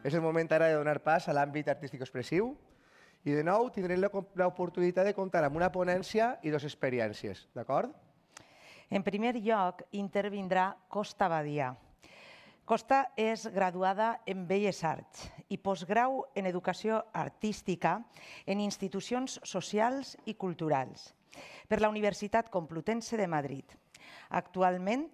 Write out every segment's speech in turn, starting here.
És el moment ara de donar pas a l'àmbit artístic-expressiu i de nou tindrem l'oportunitat de comptar amb una ponència i dues experiències, d'acord? En primer lloc, intervindrà Costa Badia. Costa és graduada en Belles Arts i postgrau en Educació Artística en Institucions Socials i Culturals per la Universitat Complutense de Madrid. Actualment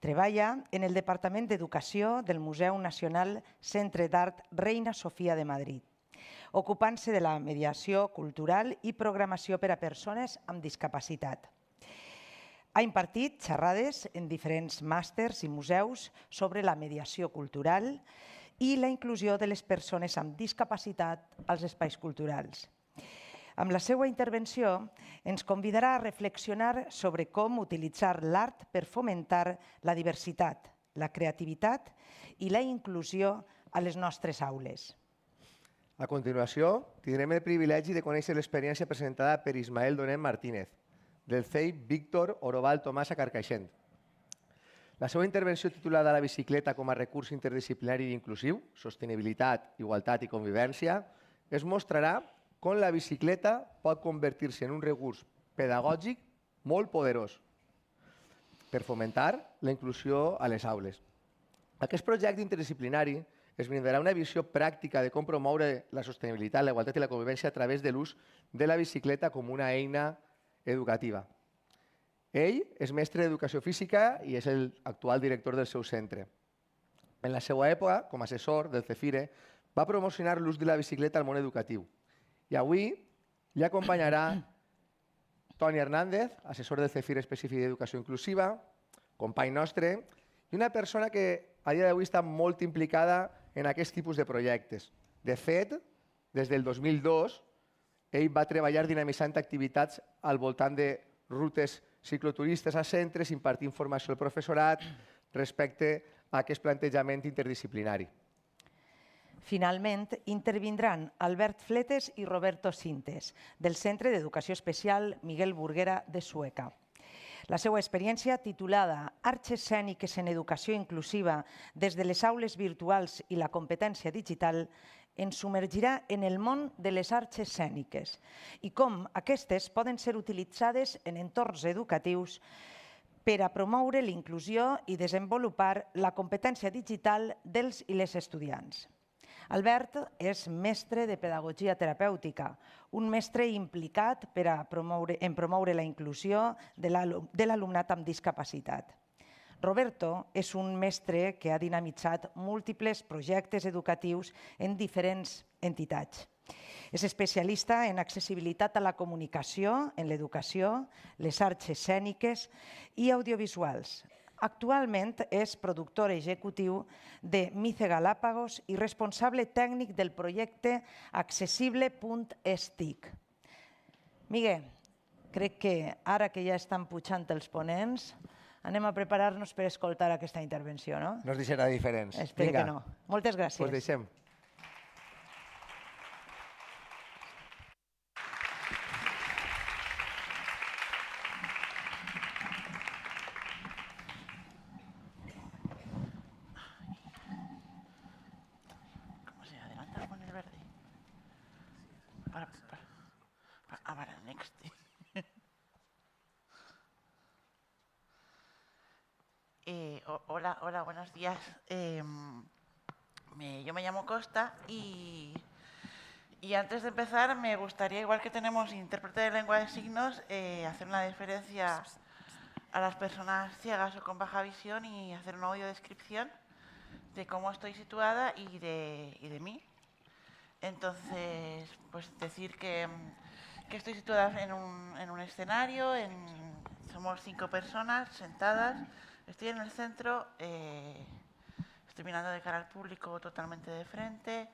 treballa en el Departament d'Educació del Museu Nacional Centre d'Art Reina Sofia de Madrid, ocupant-se de la mediació cultural i programació per a persones amb discapacitat. Ha impartit xerrades en diferents màsters i museus sobre la mediació cultural i la inclusió de les persones amb discapacitat als espais culturals. Amb la seva intervenció ens convidarà a reflexionar sobre com utilitzar l'art per fomentar la diversitat, la creativitat i la inclusió a les nostres aules. A continuació, tindrem el privilegi de conèixer l'experiència presentada per Ismael Donet Martínez, del CEI Víctor Oroval Tomàs a Carcaixent. La seva intervenció titulada La bicicleta com a recurs interdisciplinari i inclusiu, sostenibilitat, igualtat i convivència, es mostrarà com la bicicleta pot convertir-se en un recurs pedagògic molt poderós per fomentar la inclusió a les aules. Aquest projecte interdisciplinari es brindarà una visió pràctica de com promoure la sostenibilitat, la igualtat i la convivència a través de l'ús de la bicicleta com una eina educativa. Ell és mestre d'Educació Física i és l'actual director del seu centre. En la seva època, com a assessor del CEFIRE, va promocionar l'ús de la bicicleta al món educatiu. I avui li acompanyarà Toni Hernández, assessor del CEFIRE específic d'Educació Inclusiva, company nostre, i una persona que a dia d'avui està molt implicada en aquest tipus de projectes. De fet, des del 2002, ell va treballar dinamitzant activitats al voltant de rutes cicloturistes a centres, impartint formació al professorat respecte a aquest plantejament interdisciplinari. Finalment, intervindran Albert Fletes i Roberto Sintes, del Centre d'Educació Especial Miguel Burguera de Sueca. La seva experiència, titulada Arts escèniques en educació inclusiva des de les aules virtuals i la competència digital, ens submergirà en el món de les arts escèniques i com aquestes poden ser utilitzades en entorns educatius per a promoure l'inclusió i desenvolupar la competència digital dels i les estudiants. Albert és mestre de pedagogia terapèutica, un mestre implicat en promoure la inclusió de l'alumnat amb discapacitat. Roberto és un mestre que ha dinamitzat múltiples projectes educatius en diferents entitats. És especialista en accessibilitat a la comunicació, en l'educació, les arts escèniques i audiovisuals. Actualment és productor executiu de Mice Galápagos i responsable tècnic del projecte accessible.estic. Miguel, crec que ara que ja estan pujant els ponents, anem a preparar-nos per escoltar aquesta intervenció, no? No es deixarà diferents. Espero que no. Moltes gràcies. Pues deixem. Hola, buenos días. Yo me llamo Costa y antes de empezar me gustaría, igual que tenemos intérprete de lengua de signos, hacer una deferencia a las personas ciegas o con baja visión y hacer una audiodescripción de cómo estoy situada y de mí. Entonces, pues decir que estoy situada en un escenario, somos 5 personas sentadas. Estoy en el centro, estoy mirando de cara al público totalmente de frente.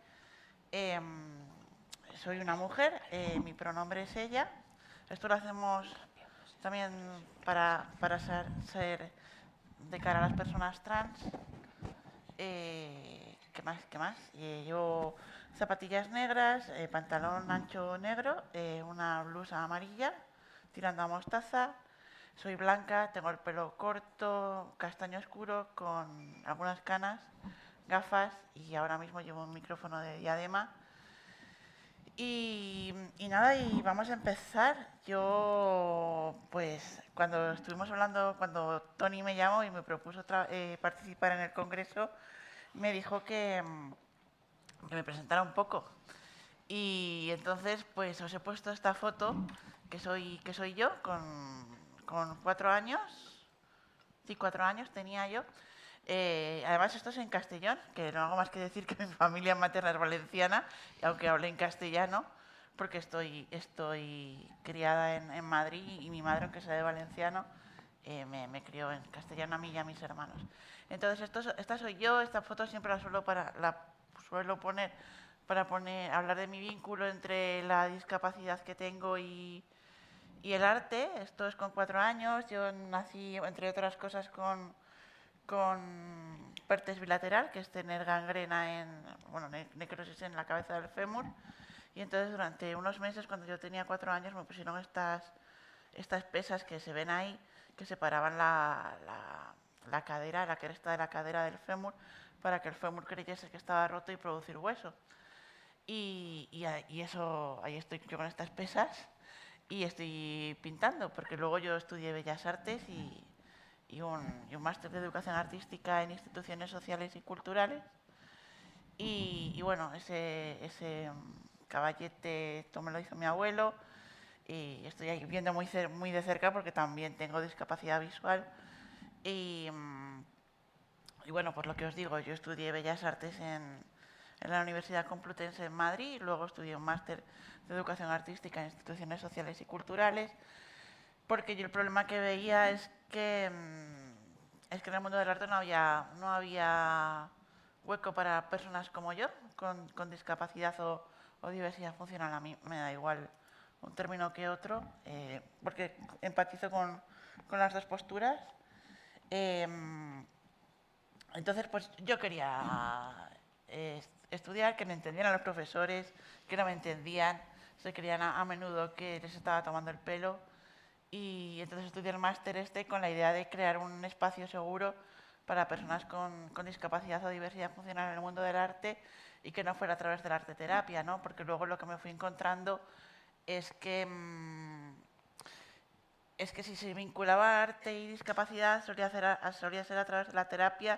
Soy una mujer, mi pronombre es ella. Esto lo hacemos también para ser de cara a las personas trans. ¿Qué más? Llevo zapatillas negras, pantalón ancho negro, una blusa amarilla, tirando a mostaza. Soy blanca, tengo el pelo corto, castaño oscuro, con algunas canas gafas y ahora mismo llevo un micrófono de diadema. Y nada, y vamos a empezar. Yo, pues, cuando estuvimos hablando, cuando Tony me llamó y me propuso participar en el congreso, me dijo que me presentara un poco. Y entonces, pues, os he puesto esta foto, que soy yo, con 4 años. Sí, 4 años tenía yo. Además, esto es en Castellón, que no hago más que decir que mi familia materna es valenciana, aunque hable en castellano, porque estoy criada en Madrid y mi madre, aunque sea de valenciano, me crió en castellano a mí y a mis hermanos. Entonces, esta soy yo, esta foto siempre la suelo poner para hablar de mi vínculo entre la discapacidad que tengo y el arte. Esto es con 4 años. Yo nací, entre otras cosas, con pertes bilateral, que es tener gangrena necrosis en la cabeza del fémur. Y entonces durante unos meses, cuando yo tenía 4 años, me pusieron estas pesas que se ven ahí, que separaban la cadera, la cresta de la cadera del fémur, para que el fémur creyese que estaba roto y producir hueso. Y eso, ahí estoy yo con estas pesas y estoy pintando, porque luego yo estudié Bellas Artes y un máster de Educación Artística en Instituciones Sociales y Culturales. Y bueno, ese caballete, esto me lo hizo mi abuelo, y estoy ahí viendo muy de cerca porque también tengo discapacidad visual. Y bueno, pues lo que os digo, yo estudié Bellas Artes en la Universidad Complutense en Madrid, y luego estudié un máster de Educación Artística en Instituciones Sociales y Culturales, porque yo el problema que veía es que en el mundo del arte no había hueco para personas como yo, con discapacidad o diversidad funcional. A mí me da igual un término que otro, porque empatizo con las dos posturas. Entonces, pues yo quería estudiar, que me entendieran los profesores, que no me entendían, se creían a menudo que les estaba tomando el pelo. Y entonces estudié el máster con la idea de crear un espacio seguro para personas con discapacidad o diversidad funcional en el mundo del arte, y que no fuera a través de la arteterapia, ¿no? Porque luego lo que me fui encontrando es que si se vinculaba arte y discapacidad solía ser a través de la terapia,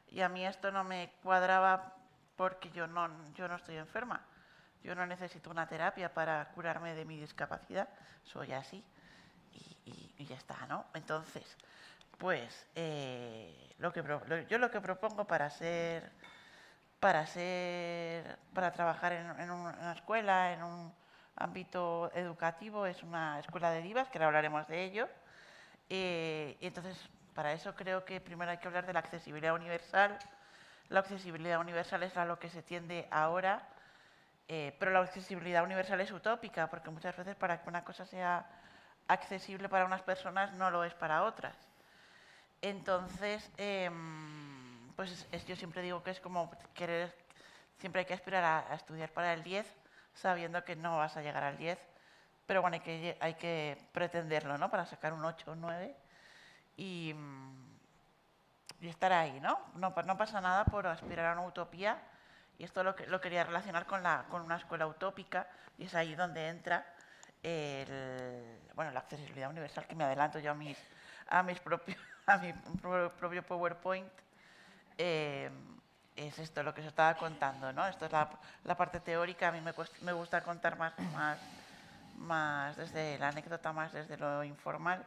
y a mí esto no me cuadraba porque yo no estoy enferma. Yo no necesito una terapia para curarme de mi discapacidad, soy así. Y ya está, ¿no? Entonces, pues yo lo que propongo para trabajar en una escuela, en un ámbito educativo, es una escuela de divas, que ahora hablaremos de ello. Y entonces, para eso creo que primero hay que hablar de la accesibilidad universal. La accesibilidad universal es a lo que se tiende ahora, pero la accesibilidad universal es utópica, porque muchas veces para que una cosa sea accesible para unas personas no lo es para otras. Entonces, pues yo siempre digo que es como siempre hay que aspirar a estudiar para el 10, sabiendo que no vas a llegar al 10, pero bueno, hay que pretenderlo, ¿no? Para sacar un 8 o 9 y estar ahí, ¿no? No pasa nada por aspirar a una utopía, y esto lo quería relacionar con una escuela utópica, y es ahí donde entra la accesibilidad universal, que me adelanto yo a mi propio PowerPoint. Es esto lo que os estaba contando, ¿no? Esto es la parte teórica. A mí me gusta contar más desde la anécdota, más desde lo informal.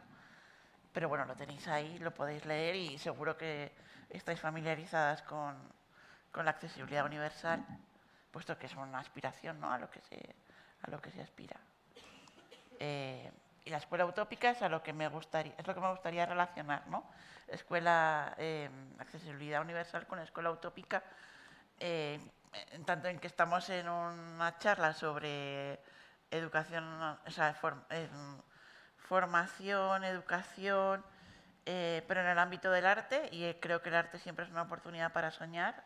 Pero bueno, lo tenéis ahí, lo podéis leer, y seguro que estáis familiarizadas con la accesibilidad universal, puesto que es una aspiración, ¿no? a lo que se aspira. Y la escuela utópica es lo que me gustaría relacionar, ¿no? Escuela, accesibilidad universal con escuela utópica, en tanto en que estamos en una charla sobre educación, formación, educación, pero en el ámbito del arte, y creo que el arte siempre es una oportunidad para soñar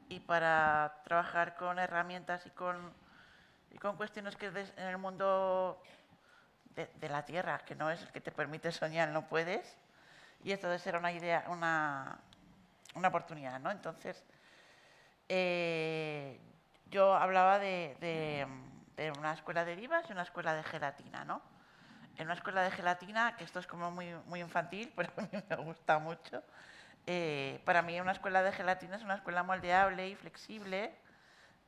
y para trabajar con herramientas y con cuestiones que en el mundo de la tierra, que no es el que te permite soñar, no puedes, y esto debe ser una idea, una oportunidad, ¿no? Entonces, Yo hablaba de una escuela de divas y una escuela de gelatina, ¿no? En una escuela de gelatina, que esto es como muy infantil, pero a mí me gusta mucho, para mí una escuela de gelatina es una escuela moldeable y flexible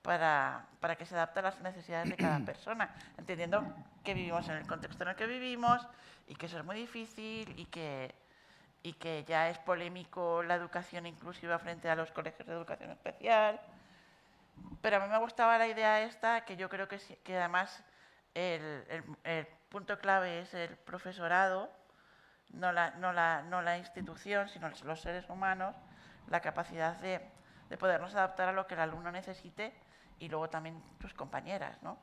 para que se adapte a las necesidades de cada persona, entendiendo que vivimos en el contexto en el que vivimos y que eso es muy difícil y que ya es polémico la educación inclusiva frente a los colegios de educación especial. Pero a mí me gustaba la idea esta, que yo creo que además el punto clave es el profesorado, no la institución, sino los seres humanos, la capacidad de podernos adaptar a lo que el alumno necesite y luego también tus compañeras, ¿no?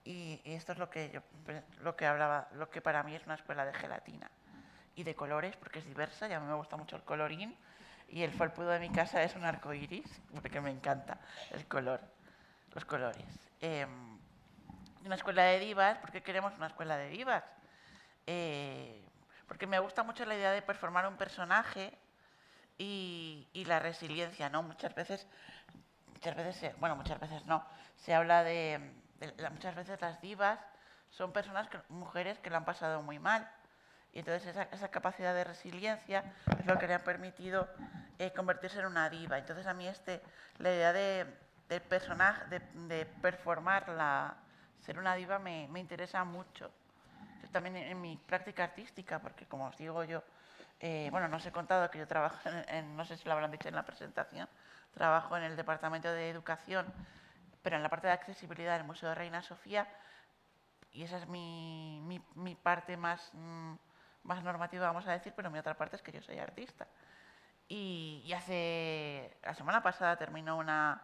Y esto es lo que hablaba, lo que para mí es una escuela de gelatina y de colores, porque es diversa y a mí me gusta mucho el colorín. Y el felpudo de mi casa es un arco iris, porque me encanta el color, los colores. Una escuela de divas, ¿por qué queremos una escuela de divas? Porque me gusta mucho la idea de performar un personaje y la resiliencia, ¿no? Muchas veces no, se habla muchas veces las divas son mujeres que lo han pasado muy mal. Y entonces esa capacidad de resiliencia es lo que le ha permitido convertirse en una diva. Entonces a mí la idea de personaje, de performar ser una diva me interesa mucho. Yo también en mi práctica artística, porque como os digo yo, bueno, no os he contado que yo trabajo no sé si lo habrán dicho en la presentación, trabajo en el Departamento de Educación, pero en la parte de accesibilidad del Museo de Reina Sofía, y esa es mi parte más normativa, vamos a decir, pero mi otra parte es que yo soy artista. Y la semana pasada terminó una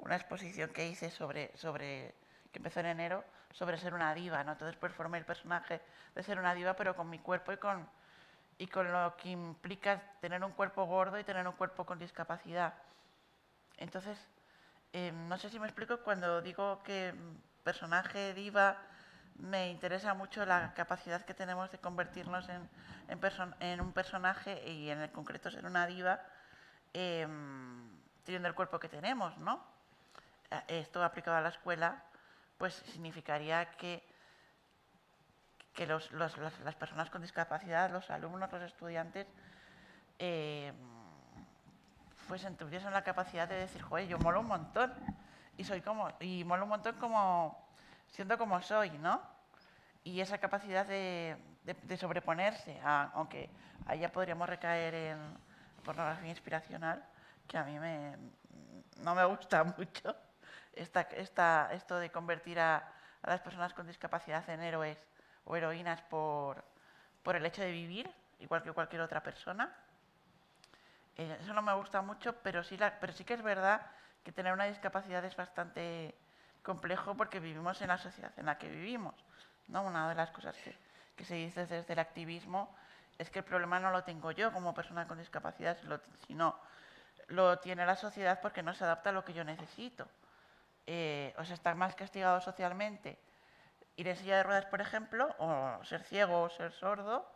exposición que hice que empezó en enero, sobre ser una diva, ¿no? Entonces performé el personaje de ser una diva, pero con mi cuerpo y con lo que implica tener un cuerpo gordo y tener un cuerpo con discapacidad. Entonces, no sé si me explico cuando digo que personaje diva, me interesa mucho la capacidad que tenemos de convertirnos en un personaje y en el concreto ser una diva, teniendo el cuerpo que tenemos, ¿no? Esto aplicado a la escuela, pues significaría que las personas con discapacidad, los alumnos, los estudiantes, tuviesen la capacidad de decir, joder, yo molo un montón y molo un montón siendo como soy, ¿no? Y esa capacidad de sobreponerse, aunque ahí ya podríamos recaer en pornografía inspiracional, que a mí no me gusta mucho, esto de convertir a las personas con discapacidad en héroes o heroínas por el hecho de vivir, igual que cualquier otra persona. Eso no me gusta mucho, pero sí que es verdad que tener una discapacidad es bastante complejo porque vivimos en la sociedad en la que vivimos, ¿no? Una de las cosas que se dice desde el activismo es que el problema no lo tengo yo como persona con discapacidad, sino lo tiene la sociedad porque no se adapta a lo que yo necesito. O sea, estar más castigado socialmente, ir en silla de ruedas, por ejemplo, o ser ciego o ser sordo,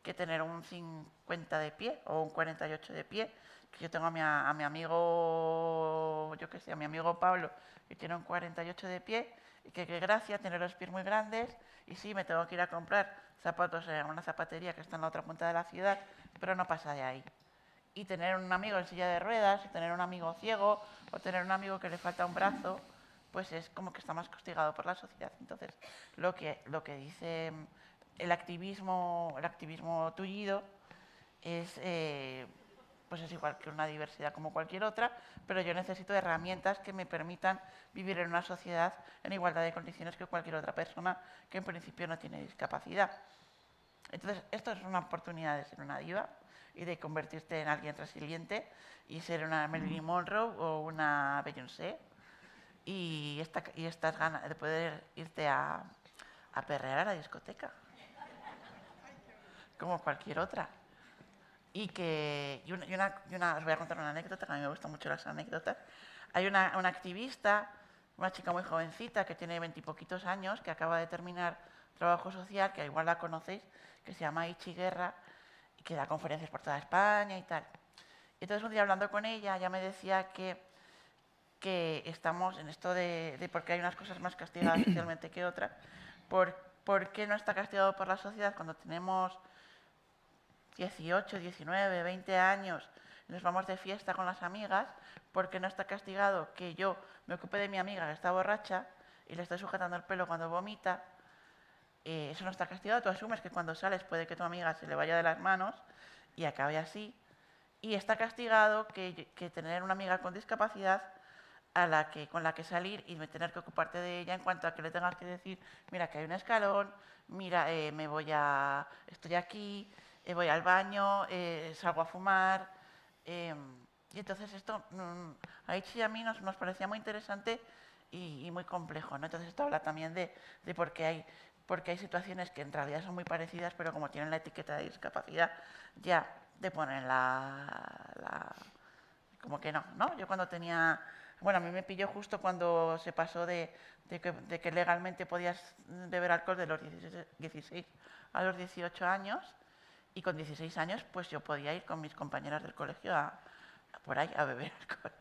que tener un 50 de pie o un 48 de pie. Que yo tengo a mi amigo, yo qué sé, a mi amigo Pablo, que tiene un 48 de pie, y que qué gracia tener los pies muy grandes, y sí, me tengo que ir a comprar zapatos en una zapatería que está en la otra punta de la ciudad, pero no pasa de ahí. Y tener un amigo en silla de ruedas, y tener un amigo ciego, o tener un amigo que le falta un brazo, pues es como que está más castigado por la sociedad. Entonces, lo que dice el activismo tullido pues es igual que una diversidad como cualquier otra, pero yo necesito herramientas que me permitan vivir en una sociedad en igualdad de condiciones que cualquier otra persona que en principio no tiene discapacidad. Entonces, esto es una oportunidad de ser una diva y de convertirte en alguien resiliente y ser una Marilyn Monroe o una Beyoncé, y estas ganas de poder irte a perrear a la discoteca como cualquier otra. Os voy a contar una anécdota, que a mí me gustan mucho las anécdotas. Hay una activista, una chica muy jovencita que tiene 20 y poquitos años, que acaba de terminar trabajo social, que igual la conocéis, que se llama Ichi Guerra, y que da conferencias por toda España y tal. Entonces un día hablando con ella, ella me decía que estamos en esto de por qué hay unas cosas más castigadas socialmente que otras, por qué no está castigado por la sociedad cuando tenemos 18, 19, 20 años, nos vamos de fiesta con las amigas, porque no está castigado que yo me ocupe de mi amiga que está borracha y le estoy sujetando el pelo cuando vomita. Eso no está castigado, tú asumes que cuando sales puede que tu amiga se le vaya de las manos y acabe así. Y está castigado que tener una amiga con discapacidad con la que salir y tener que ocuparte de ella en cuanto a que le tengas que decir, mira que hay un escalón, mira, estoy aquí, voy al baño, salgo a fumar. Y entonces esto a Itzi y a mí nos parecía muy interesante y muy complejo, ¿no? Entonces esto habla también de por qué hay situaciones que en realidad son muy parecidas, pero como tienen la etiqueta de discapacidad, ya te ponen como que no, ¿no? Yo cuando tenía... Bueno, a mí me pilló justo cuando se pasó de que legalmente podías beber alcohol de los 16 a los 18 años, y con 16 años pues yo podía ir con mis compañeras del colegio por ahí a beber alcohol.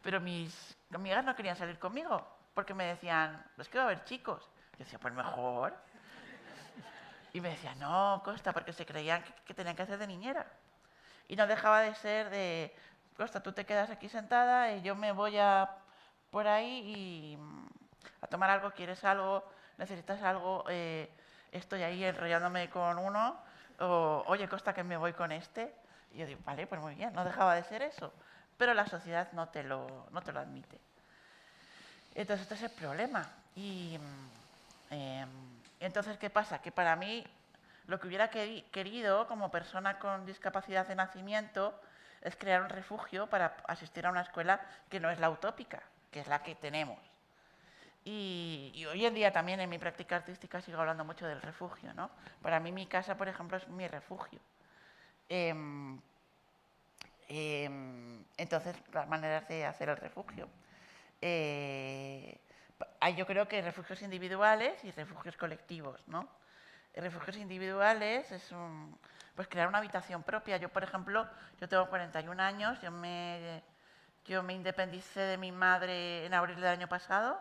Pero mis amigas no querían salir conmigo porque me decían, es que va a haber chicos. Yo decía, pues mejor. Y me decían, no, Costa, porque se creían que tenían que hacer de niñera. Y no dejaba de ser de, Costa, tú te quedas aquí sentada y yo me voy por ahí y a tomar algo, quieres algo, necesitas algo, estoy ahí enrollándome con uno, o oye, Costa, que me voy con este. Y yo digo, vale, pues muy bien, no dejaba de ser eso. Pero la sociedad no te lo admite. Entonces, este es el problema. Y entonces, ¿qué pasa? Que para mí, lo que hubiera querido como persona con discapacidad de nacimiento es crear un refugio para asistir a una escuela que no es la utópica, que es la que tenemos. Y hoy en día también en mi práctica artística sigo hablando mucho del refugio, ¿no? Para mí mi casa, por ejemplo, es mi refugio. Entonces, las maneras de hacer el refugio. Yo creo que hay refugios individuales y refugios colectivos, ¿no? Refugios individuales es pues crear una habitación propia. Yo, por ejemplo, yo tengo 41 años, yo me independicé de mi madre en abril del año pasado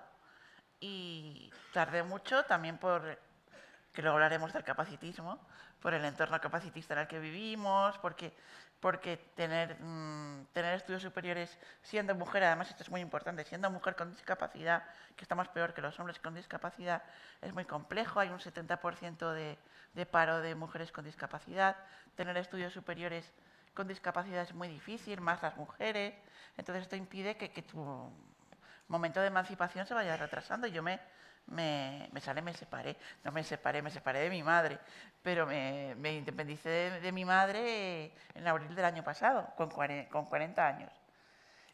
y tardé mucho también que luego hablaremos del capacitismo, por el entorno capacitista en el que vivimos, porque tener estudios superiores siendo mujer, además esto es muy importante, siendo mujer con discapacidad, que estamos peor que los hombres con discapacidad, es muy complejo, hay un 70% de paro de mujeres con discapacidad, tener estudios superiores con discapacidad es muy difícil, más las mujeres, entonces esto impide que tu momento de emancipación se vaya retrasando. Yo me separé, no me separé, me separé de mi madre, pero me independicé de mi madre en abril del año pasado, con 40 años.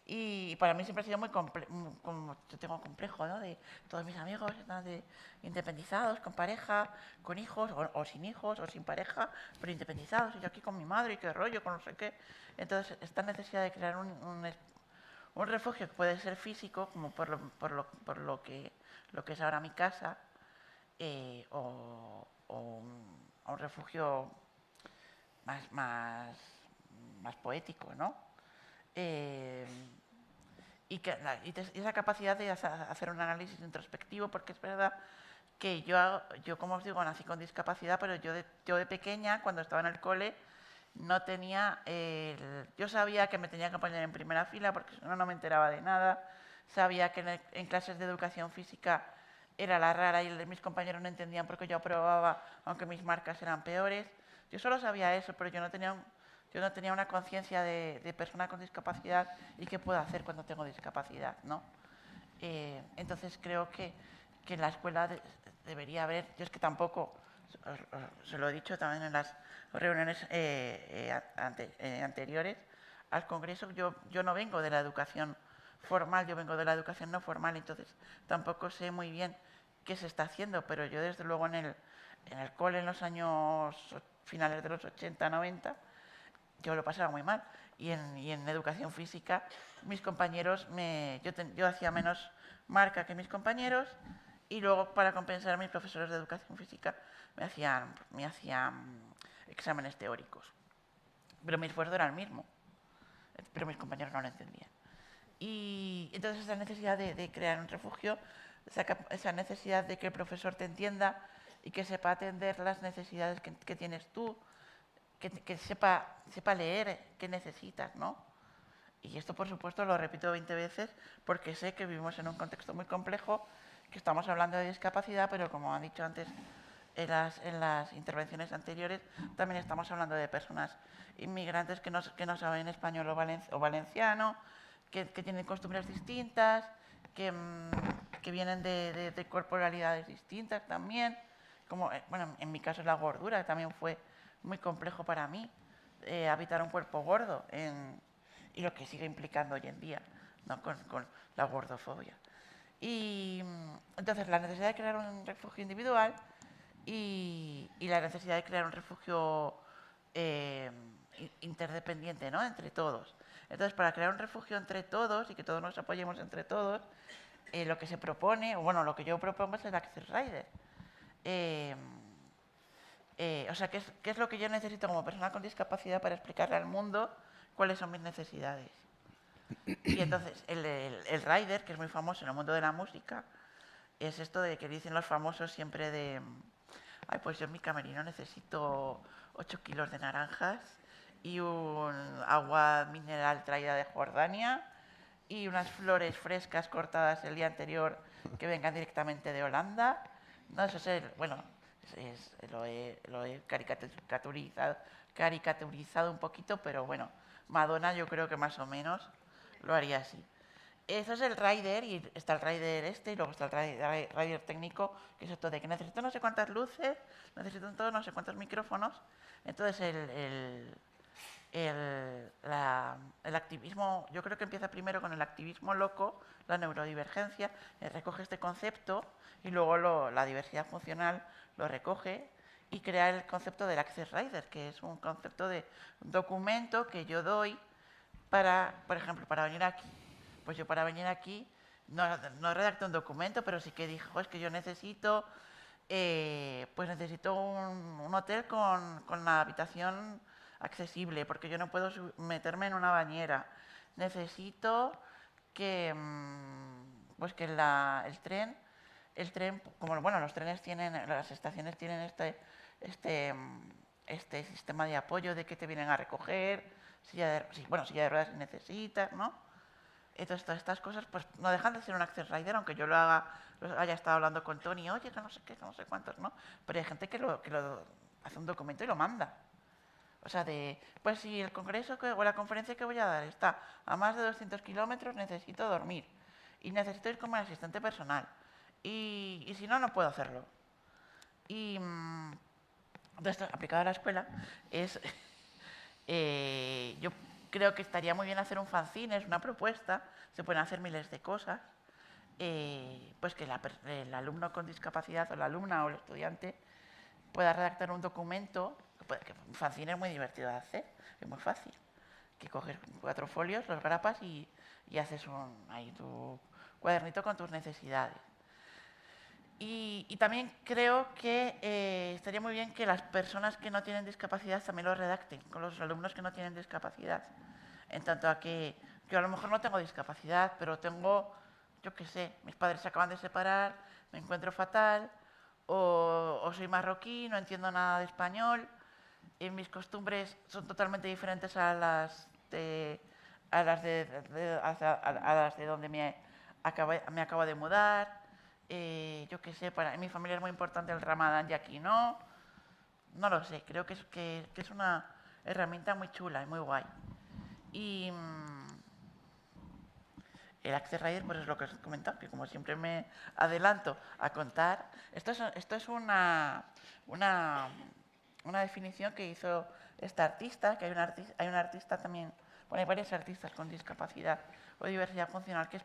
Y para mí siempre ha sido muy complejo, yo tengo complejo, ¿no? De todos mis amigos están independizados, con pareja, con hijos, o sin hijos, o sin pareja, pero independizados, y yo aquí con mi madre, y qué rollo, con no sé qué. Entonces, esta necesidad de crear un refugio que puede ser físico, como por lo que es ahora mi casa, o un refugio más poético, ¿no? Y esa capacidad de hacer un análisis introspectivo, porque es verdad que yo como os digo, nací con discapacidad, pero yo de pequeña, cuando estaba en el cole, no tenía... yo sabía que me tenía que poner en primera fila porque si no, no me enteraba de nada. Sabía que en clases de educación física era la rara y mis compañeros no entendían por qué yo aprobaba, aunque mis marcas eran peores. Yo solo sabía eso, pero yo no tenía una conciencia de persona con discapacidad y qué puedo hacer cuando tengo discapacidad, ¿no? Entonces creo que en la escuela debería haber... Yo es que tampoco, se lo he dicho también en las reuniones anteriores al Congreso, yo no vengo de la educación formal, yo vengo de la educación no formal, entonces tampoco sé muy bien qué se está haciendo, pero yo desde luego en el cole en los años finales de los 80, 90, yo lo pasaba muy mal. Y en educación física, mis compañeros, yo hacía menos marca que mis compañeros, y luego para compensar mis profesores de educación física me hacían exámenes teóricos. Pero mi esfuerzo era el mismo. pero mis compañeros no lo entendían. Y entonces esa necesidad de crear un refugio, esa necesidad de que el profesor te entienda y que sepa atender las necesidades que tienes tú, que sepa leer qué necesitas, ¿no? Y esto, por supuesto, lo repito 20 veces porque sé que vivimos en un contexto muy complejo, que estamos hablando de discapacidad, pero como han dicho antes en las intervenciones anteriores, también estamos hablando de personas inmigrantes que no saben español o valenciano, que tienen costumbres distintas, que vienen de corporalidades distintas también. Como, bueno, en mi caso la gordura, que también fue muy complejo para mí, habitar un cuerpo gordo y lo que sigue implicando hoy en día, ¿no? con la gordofobia. Y entonces la necesidad de crear un refugio individual y la necesidad de crear un refugio interdependiente, ¿no? Entre todos. Entonces, para crear un refugio entre todos y que todos nos apoyemos entre todos, lo que se propone, o bueno, lo que yo propongo es el Access Rider. O sea, ¿qué es lo que yo necesito como persona con discapacidad para explicarle al mundo cuáles son mis necesidades? Y entonces, el rider, que es muy famoso en el mundo de la música, es esto de que dicen los famosos siempre de... Ay, pues yo en mi camerino necesito 8 kilos de naranjas y un agua mineral traída de Jordania y unas flores frescas cortadas el día anterior que vengan directamente de Holanda. No, eso es lo he caricaturizado un poquito, pero bueno, Madonna yo creo que más o menos lo haría así. Eso es el rider, y está el rider y luego está el rider técnico, que es esto de que necesito no sé cuántas luces, necesito no sé cuántos micrófonos. Entonces el activismo, yo creo que empieza primero con el activismo loco, la neurodivergencia, recoge este concepto y luego la diversidad funcional lo recoge y crea el concepto del Access Rider, que es un concepto de un documento que yo doy para, por ejemplo, para venir aquí. Pues yo para venir aquí no redacté un documento, pero sí que dije, es que yo necesito, pues necesito un hotel con la habitación accesible, porque yo no puedo meterme en una bañera. Necesito que, pues que el tren, como bueno, los trenes tienen, las estaciones tienen este sistema de apoyo de que te vienen a recoger, silla de ruedas si necesitas, ¿no? Entonces, todas estas cosas pues no dejan de ser un Access Rider, aunque yo lo haya estado hablando con Tony, oye, que no sé qué, que no sé cuántos, ¿no? Pero hay gente que lo hace un documento y lo manda. O sea, pues si el congreso o la conferencia que voy a dar está a más de 200 kilómetros, necesito dormir. Y necesito ir como asistente personal. Y si no, no puedo hacerlo. Y esto aplicado a la escuela es... yo creo que estaría muy bien hacer un fanzine, es una propuesta, se pueden hacer miles de cosas, pues que el alumno con discapacidad o la alumna o el estudiante pueda redactar un documento, que un fanzine es muy divertido de hacer, es muy fácil, que coges 4 folios, los grapas y haces ahí tu cuadernito con tus necesidades. Y también creo que estaría muy bien que las personas que no tienen discapacidad también lo redacten, con los alumnos que no tienen discapacidad. En tanto a que yo a lo mejor no tengo discapacidad, pero tengo, yo qué sé, mis padres se acaban de separar, me encuentro fatal, o soy marroquí, no entiendo nada de español, y mis costumbres son totalmente diferentes a las de donde me acabo de mudar. Yo qué sé, en mi familia es muy importante el Ramadán y aquí no lo sé, creo que es una herramienta muy chula y muy guay. Y el Access Rider, pues es lo que os he comentado, que como siempre me adelanto a contar, esto es una definición que hizo esta artista, que hay una artista también, bueno, hay varios artistas con discapacidad o diversidad funcional que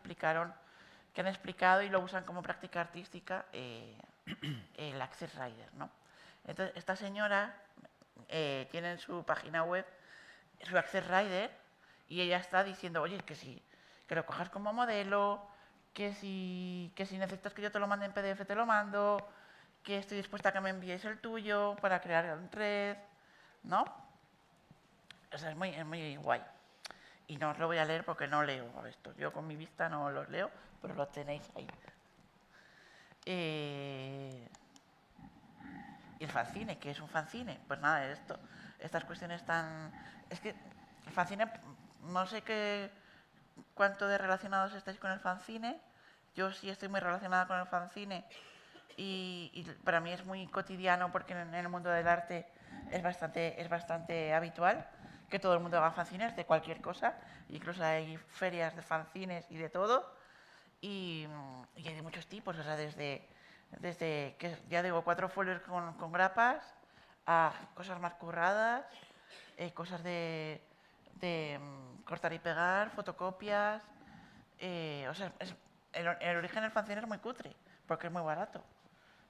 han explicado y lo usan como práctica artística el Access Rider, ¿no? Entonces, esta señora tiene en su página web su Access Rider y ella está diciendo, oye, que lo cojas como modelo, que si necesitas que yo te lo mande en PDF, te lo mando, que estoy dispuesta a que me envíes el tuyo para crear en red, ¿no? O sea, es muy guay. Y no os lo voy a leer porque no leo esto. Yo con mi vista no los leo, pero los tenéis ahí. Y el fanzine, ¿qué es un fanzine? Pues nada, estas cuestiones tan... Es que el fanzine, no sé cuánto de relacionados estáis con el fanzine. Yo sí estoy muy relacionada con el fanzine y para mí es muy cotidiano porque en el mundo del arte es bastante habitual que todo el mundo haga fanzines de cualquier cosa. Incluso hay ferias de fanzines y de todo. Y hay de muchos tipos, o sea, desde que ya digo 4 folios con grapas a cosas más curradas, cosas de cortar y pegar, fotocopias. O sea, el origen del fanzine es muy cutre, porque es muy barato.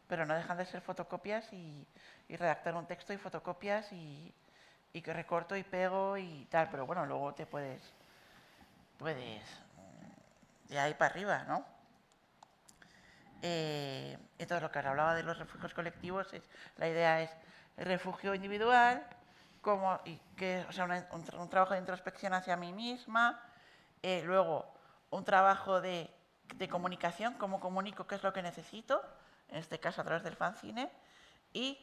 Pero no dejan de ser fotocopias y redactar un texto y fotocopias y que recorto y pego y tal. Pero bueno, luego te puedes de ahí para arriba, ¿no? Entonces, lo que hablaba de los refugios colectivos, la idea es el refugio individual, o sea, un trabajo de introspección hacia mí misma, luego un trabajo de comunicación, cómo comunico qué es lo que necesito, en este caso a través del fanzine, y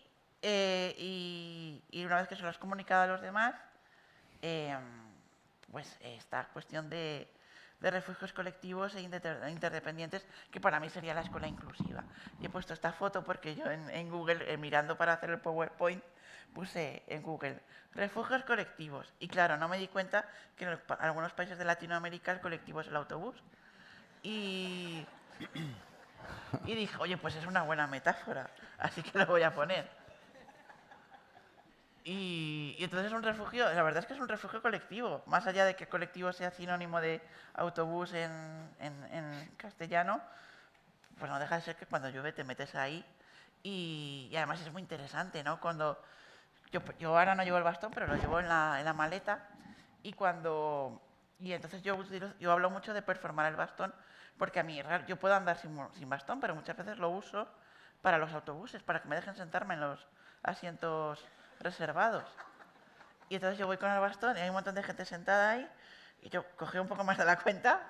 una vez que se lo has comunicado a los demás, pues esta cuestión de refugios colectivos e interdependientes, que para mí sería la escuela inclusiva. Y he puesto esta foto porque yo en Google, mirando para hacer el PowerPoint, puse en Google refugios colectivos. Y claro, no me di cuenta que en algunos países de Latinoamérica el colectivo es el autobús. Y dije, oye, pues es una buena metáfora, así que lo voy a poner. Y entonces es un refugio, la verdad es que es un refugio colectivo, más allá de que colectivo sea sinónimo de autobús en castellano, pues no deja de ser que cuando llueve te metes ahí y además es muy interesante, ¿no? Cuando yo ahora no llevo el bastón, pero lo llevo en la maleta y entonces yo hablo mucho de performar el bastón porque a mí yo puedo andar sin bastón, pero muchas veces lo uso para los autobuses, para que me dejen sentarme en los asientos reservados. Y entonces yo voy con el bastón y hay un montón de gente sentada ahí y yo cogí un poco más de la cuenta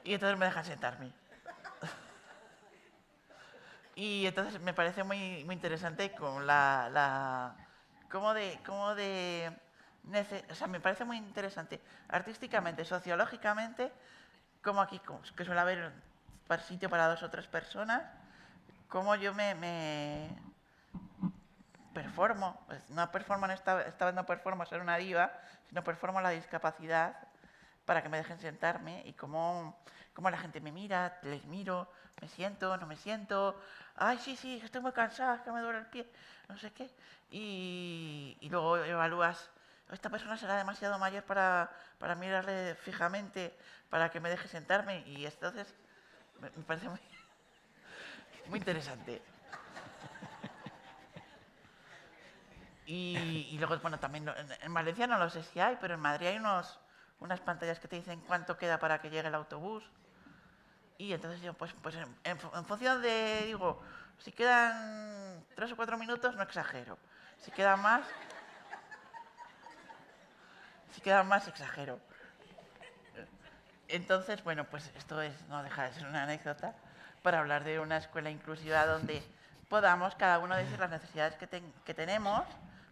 y entonces me dejan sentarme. Y entonces me parece muy, muy interesante con o sea, me parece muy interesante artísticamente, sociológicamente, como aquí que suele haber sitio para 2 o 3 personas, cómo yo me performo, pues no performo esta vez no performo ser una diva, sino performo la discapacidad para que me dejen sentarme y cómo la gente me mira, les miro, me siento, no me siento, ay, sí, estoy muy cansada, que me duele el pie, no sé qué. Y luego evalúas, esta persona será demasiado mayor para mirarle fijamente, para que me deje sentarme. Y entonces me parece muy interesante. Y luego, bueno, también en Valencia no lo sé si hay, pero en Madrid hay unas pantallas que te dicen cuánto queda para que llegue el autobús. Y entonces yo, pues en función de, digo, si quedan 3 o 4 minutos, no exagero. Si quedan más, exagero. Entonces, bueno, pues esto no deja de ser una anécdota para hablar de una escuela inclusiva donde podamos cada uno decir las necesidades que tenemos,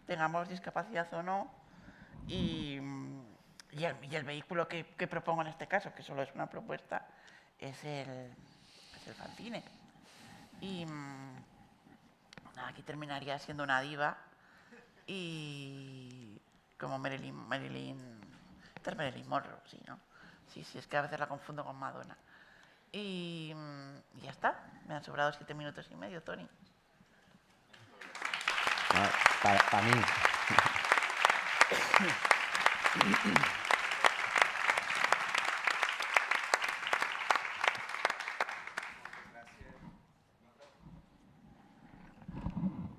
tengamos discapacidad o no, y el vehículo que propongo en este caso, que solo es una propuesta, es el fanzine. Y nada, aquí terminaría siendo una diva y como Marilyn Monroe, sí, ¿no? Sí, es que a veces la confundo con Madonna. Y ya está, me han sobrado 7 minutos y medio, Toni. Para mí.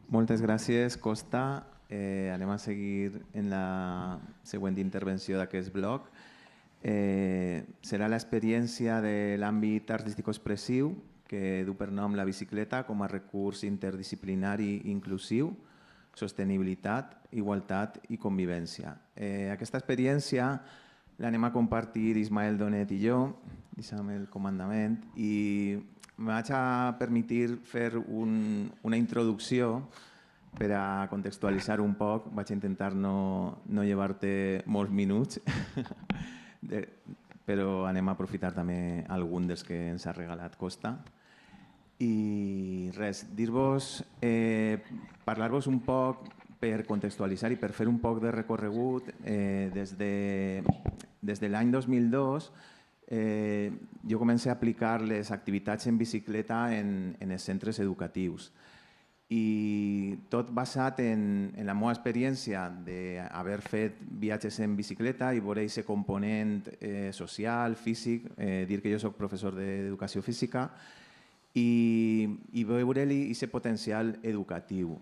Moltes gràcies, Costa. Anem a seguir en la següent intervenció d'aquest bloc. Serà l'experiència de l'àmbit artístico-expressiu que du per nom la bicicleta com a recurs interdisciplinari i inclusiu, sostenibilitat, igualtat i convivència. Aquesta experiència l'anem a compartir Ismael Donet i jo, deixa'm el comandament, i me vaig a permetre fer una introducció per a contextualitzar un poc. Vaig intentar no llevar-te molts minuts, però anem a aprofitar també algun dels que ens ha regalat Costa. I res, dir-vos, parlar-vos un poc per contextualitzar i per fer un poc de recorregut. Des de l'any 2002 jo comencé a aplicar les activitats en bicicleta en els centres educatius. I tot basat en la meva experiència d'haver fet viatges en bicicleta i veure aquest component social, físic, dir que jo soc professor d'educació física, i veure-li aquest potencial educatiu.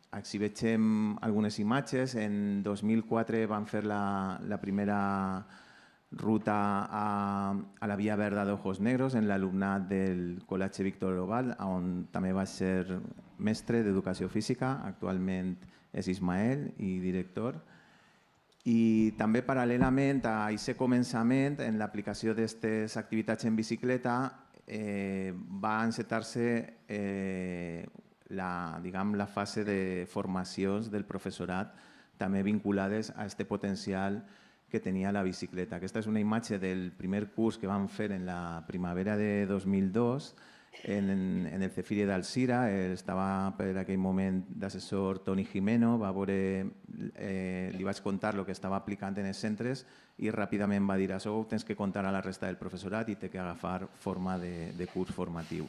Així vegem algunes imatges. En 2004 vam fer la primera ruta a la Via Verda d'Ojos Negros en l'alumnat del Col·legi Víctor Oroval, on també vaig ser mestre d'educació física. Actualment és Ismael i director. I també paral·lelament a aquest començament en l'aplicació d'aquestes activitats en bicicleta va encetar-se la fase de formacions del professorat també vinculades a aquest potencial que tenia la bicicleta. Aquesta és una imatge del primer curs que vam fer en la primavera de 2002 en el Cefire d'Alzira. Estava per aquell moment d'assessor Toni Jimeno, li vaig contar el que estava aplicant en els centres i ràpidament va dir: això ho tens que contar a la resta del professorat i té que agafar forma de curs formatiu.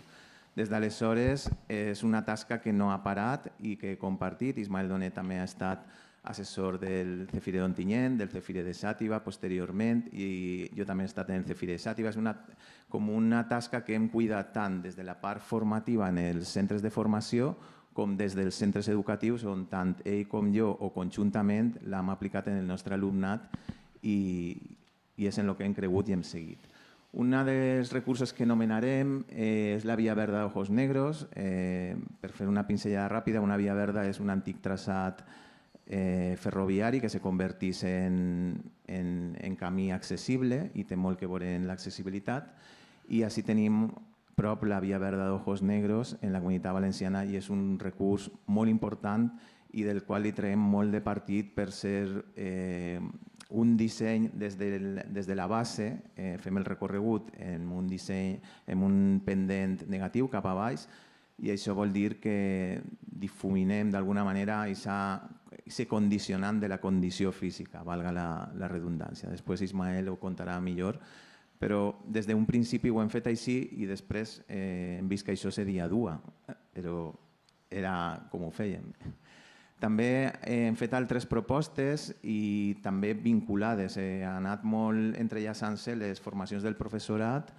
Des d'aleshores és una tasca que no ha parat i que he compartit. Ismael Donet també ha estat assessor del Cefire d'Ontinyent, del Cefire de Xàtiva posteriorment, i jo també he estat en el Cefire de Xàtiva. És com una tasca que hem cuidat tant des de la part formativa en els centres de formació com des dels centres educatius, on tant ell com jo o conjuntament l'hem aplicat en el nostre alumnat i és en el que hem cregut i hem seguit. Un dels recursos que anomenarem és la Via Verda d'Ojos Negros. Per fer una pinzellada ràpida, una via verda és un antic traçat ferroviari que se convertís en camí accessible i té molt que veure en l'accessibilitat. I així tenim prop la Via Verda d'Ojos Negros en la Comunitat Valenciana i és un recurs molt important i del qual li traiem molt de partit per ser un disseny des de la base. Fem el recorregut en un disseny, en un pendent negatiu cap a baix, i això vol dir que difuminem d'alguna manera aquest condicionant de la condició física, valga la redundància. Després Ismael ho contarà millor, però des d'un principi ho hem fet així i després hem vist que això seria dur, però era com ho fèiem. També hem fet altres propostes i també vinculades. Ha anat molt entrellaçant-se les formacions del professorat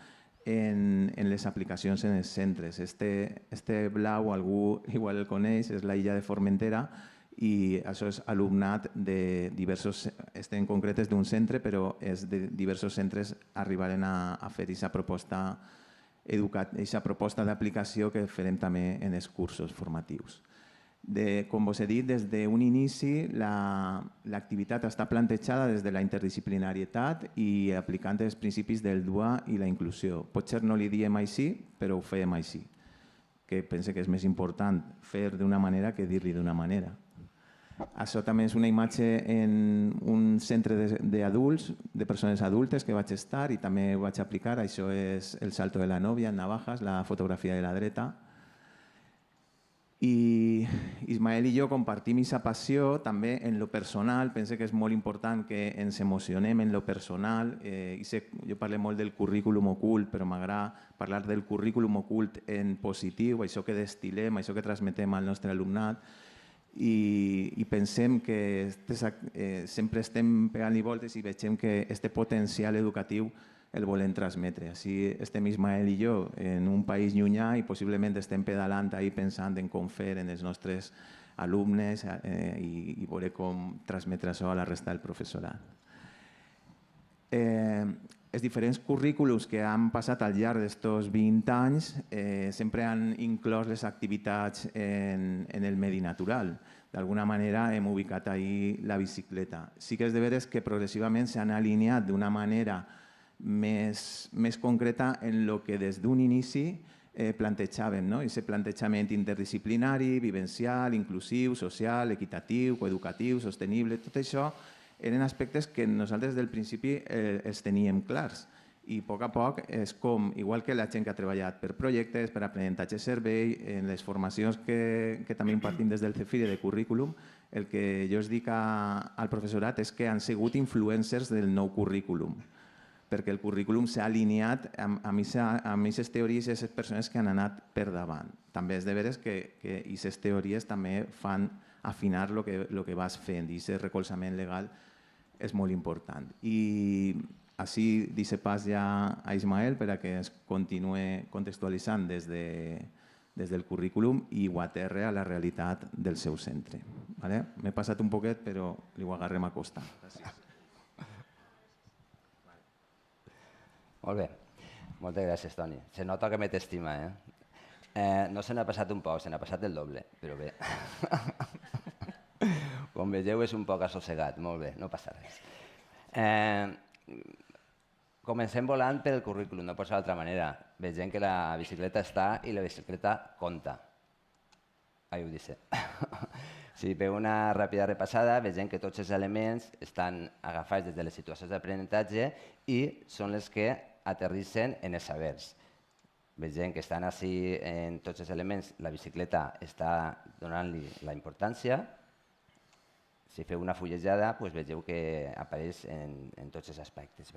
en les aplicacions en els centres. Este blau, algú igual el coneix, és la illa de Formentera i això és alumnat de diversos, en concret és d'un centre, però és de diversos centres arribaren a fer aquesta proposta d'aplicació que farem també en els cursos formatius. Com vos he dit, des d'un inici l'activitat està plantejada des de la interdisciplinarietat i aplicant els principis del DUA i la inclusió. Potser no li diem així, però ho fèiem així, que pense que és més important fer d'una manera que dir-li d'una manera. Això també és una imatge en un centre d'adults, de persones adultes que vaig estar i també ho vaig aplicar. Això és el Salto de la Novia en Navajas, la fotografia de la dreta. I Ismael i jo compartim aquesta passió també en lo personal. Penso que és molt important que ens emocionem en lo personal. Jo parlo molt del currículum ocult, però m'agrada parlar del currículum ocult en positiu, això que destil·lem, això que transmetem al nostre alumnat. I pensem que sempre estem pegant-hi voltes i veiem que aquest potencial educatiu el volem transmetre. Així estem Ismael i jo en un país llunyà i possiblement estem pedalant ahí pensant en com fer en els nostres alumnes i veure com transmetre això a la resta del professorat. els diferents currículums que han passat al llarg d'estos 20 anys sempre han inclòs les activitats en el medi natural. D'alguna manera hem ubicat ahí la bicicleta. Sí que és de veres que progressivament s'han alineat d'una manera més concreta en el que des d'un inici plantejàvem, no? Aquest plantejament interdisciplinari, vivencial, inclusiu, social, equitatiu, coeducatiu, sostenible, tot això eren aspectes que nosaltres del principi els teníem clars. I a poc és com, igual que la gent que ha treballat per projectes, per aprenentatge-servei, en les formacions que també impartim des del CEFIRE de currículum, el que jo els dic al professorat és que han sigut influencers del nou currículum, perquè el currículum s'ha alineat amb aquestes teories i aquestes persones que han anat per davant. També és de veres que aquestes teories també fan afinar el que vas fent i aquest recolzament legal és molt important. I així deixo pas ja a Ismael per a que ens continuï contextualitzant des del currículum i ho aterre a la realitat del seu centre. M'he passat un poquet, però li ho agarrem a costa. Gràcies. Molt bé. Moltes gràcies, Toni. Se nota que me t'estima, no se n'ha passat un poc, se n'ha passat el doble, però bé. Com vegeu, és un poc assossegat. Molt bé, no passa res. Comencem volant pel currículum, no pot ser d'altra manera. Vegem que la bicicleta està i la bicicleta compta. Ahí ho dice. Si feu una ràpida repassada, vegem que tots els elements estan agafats des de les situacions d'aprenentatge i són les que aterrissen en els sabers. Vegem que estan així en tots els elements, la bicicleta està donant-li la importància. Si feu una fullejada, vegeu que apareix en tots els aspectes.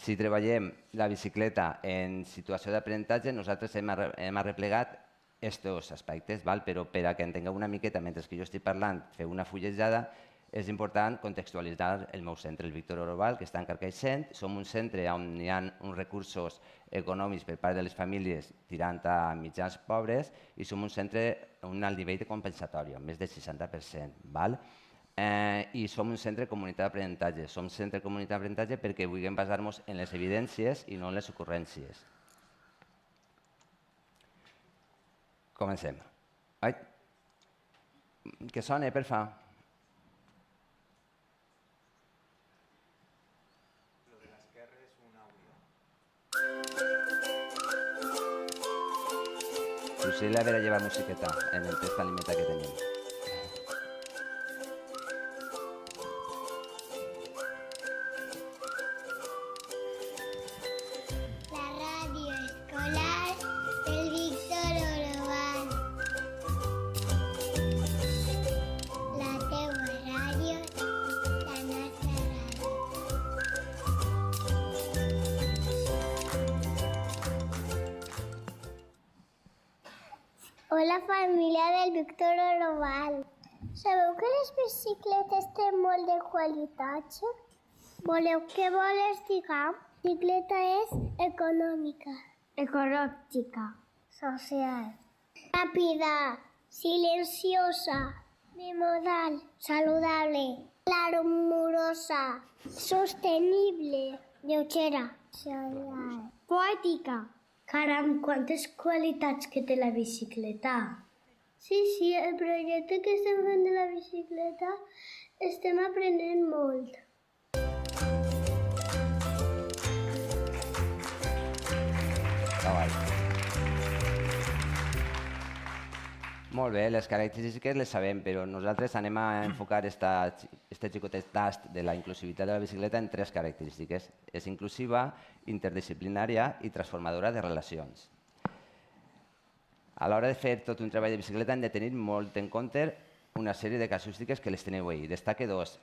Si treballem la bicicleta en situació d'aprenentatge, nosaltres hem arreplegat aquests aspectes, però per a que entengueu una miqueta, mentre que jo estic parlant, feu una fullejada, és important contextualitzar el meu centre, el Víctor Oroval, que està en Carcaixent. Som un centre on hi ha uns recursos econòmics per part de les famílies tirant a mitjans pobres i som un centre amb un alt nivell de compensatòria, més del 60%. I som un centre de comunitat d'aprenentatge. Som centre de comunitat d'aprenentatge perquè vulguem basar-nos en les evidències i no en les ocurrències. Comencem. Que soni, per favor. Potser l'haver de llevar musiqueta en el test limitat que tenim. La ràdio escolar del Víctor Oroval. La teua ràdio, la nostra ràdio. Hola, família del Víctor Oroval. Sabeu que les bicicletes tenen molt de qualitat? Voleu que vols diguem? Bicicleta és econòmica, ecològica, social, ràpida, silenciosa, bimodal, saludable, claromorosa, sostenible, lleugera, social, poètica. Caram, quantes qualitats que té la bicicleta. Sí, el projecte que estem fent de la bicicleta estem aprenent molt. Molt bé, les característiques les sabem, però nosaltres anem a enfocar este xicotet tast de la inclusivitat de la bicicleta en 3 característiques. És inclusiva, interdisciplinària i transformadora de relacions. A l'hora de fer tot un treball de bicicleta hem de tenir molt en compte una sèrie de casuístiques que les teniu ahí. Destaque 2.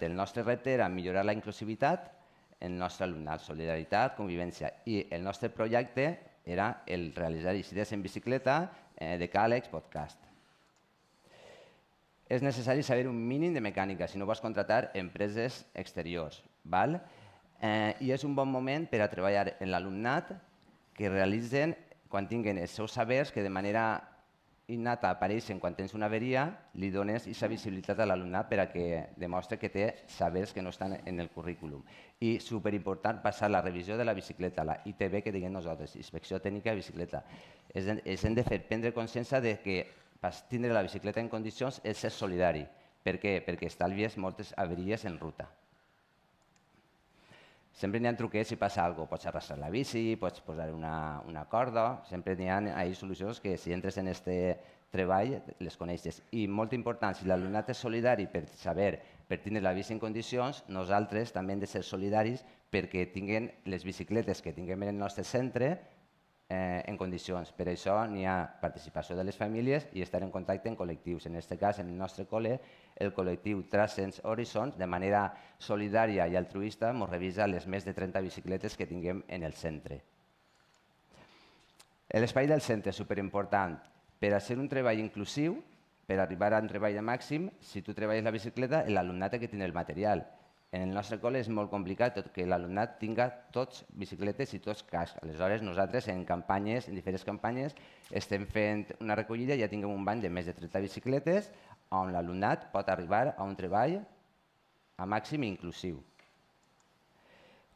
El nostre repte era millorar la inclusivitat en el nostre alumnat, solidaritat, convivència. I el nostre projecte era el realitzar eixides en bicicleta, decàlegs, podcast. És necessari saber un mínim de mecànica, si no vols contratar empreses exteriors. I és un bon moment per a treballar en l'alumnat que realitzen quan tinguen els seus sabers que de manera innata apareixen quan tens una averia, li dones aquesta visibilitat a l'alumnat per a que demostre que té sabers que no estan en el currículum. I superimportant passar la revisió de la bicicleta, la ITB que diguem nosaltres, Inspecció Tècnica de Bicicleta. Hem de fer prendre consciència de que tindre la bicicleta en condicions és ser solidari. Per què? Perquè estalvies moltes averies en ruta. Sempre n'hi ha truquets si passa alguna cosa. Pots arrastrar la bici, pots posar una corda, sempre n'hi ha solucions que si entres en aquest treball les coneixes. I molt important, si l'alumnat és solidari per saber, per tenir la bici en condicions, nosaltres també hem de ser solidaris perquè tinguin les bicicletes que tinguem en el nostre centre en condicions. Per això n'hi ha participació de les famílies i estar en contacte en col·lectius. En aquest cas, en el nostre col·le, el col·lectiu Transcends Horizons, de manera solidària i altruista, ens revisa les més de 30 bicicletes que tinguem en el centre. L'espai del centre és superimportant. Per a ser un treball inclusiu, per arribar a un treball de màxim, si tu treballes la bicicleta, l'alumnat ha de tenir el material. En el nostre col·le és molt complicat que l'alumnat tinga tots bicicletes i tots cascs. Aleshores, nosaltres en diferents campanyes, estem fent una recollida i ja tinguem un banc de més de 30 bicicletes on l'alumnat pot arribar a un treball a màxim inclusiu.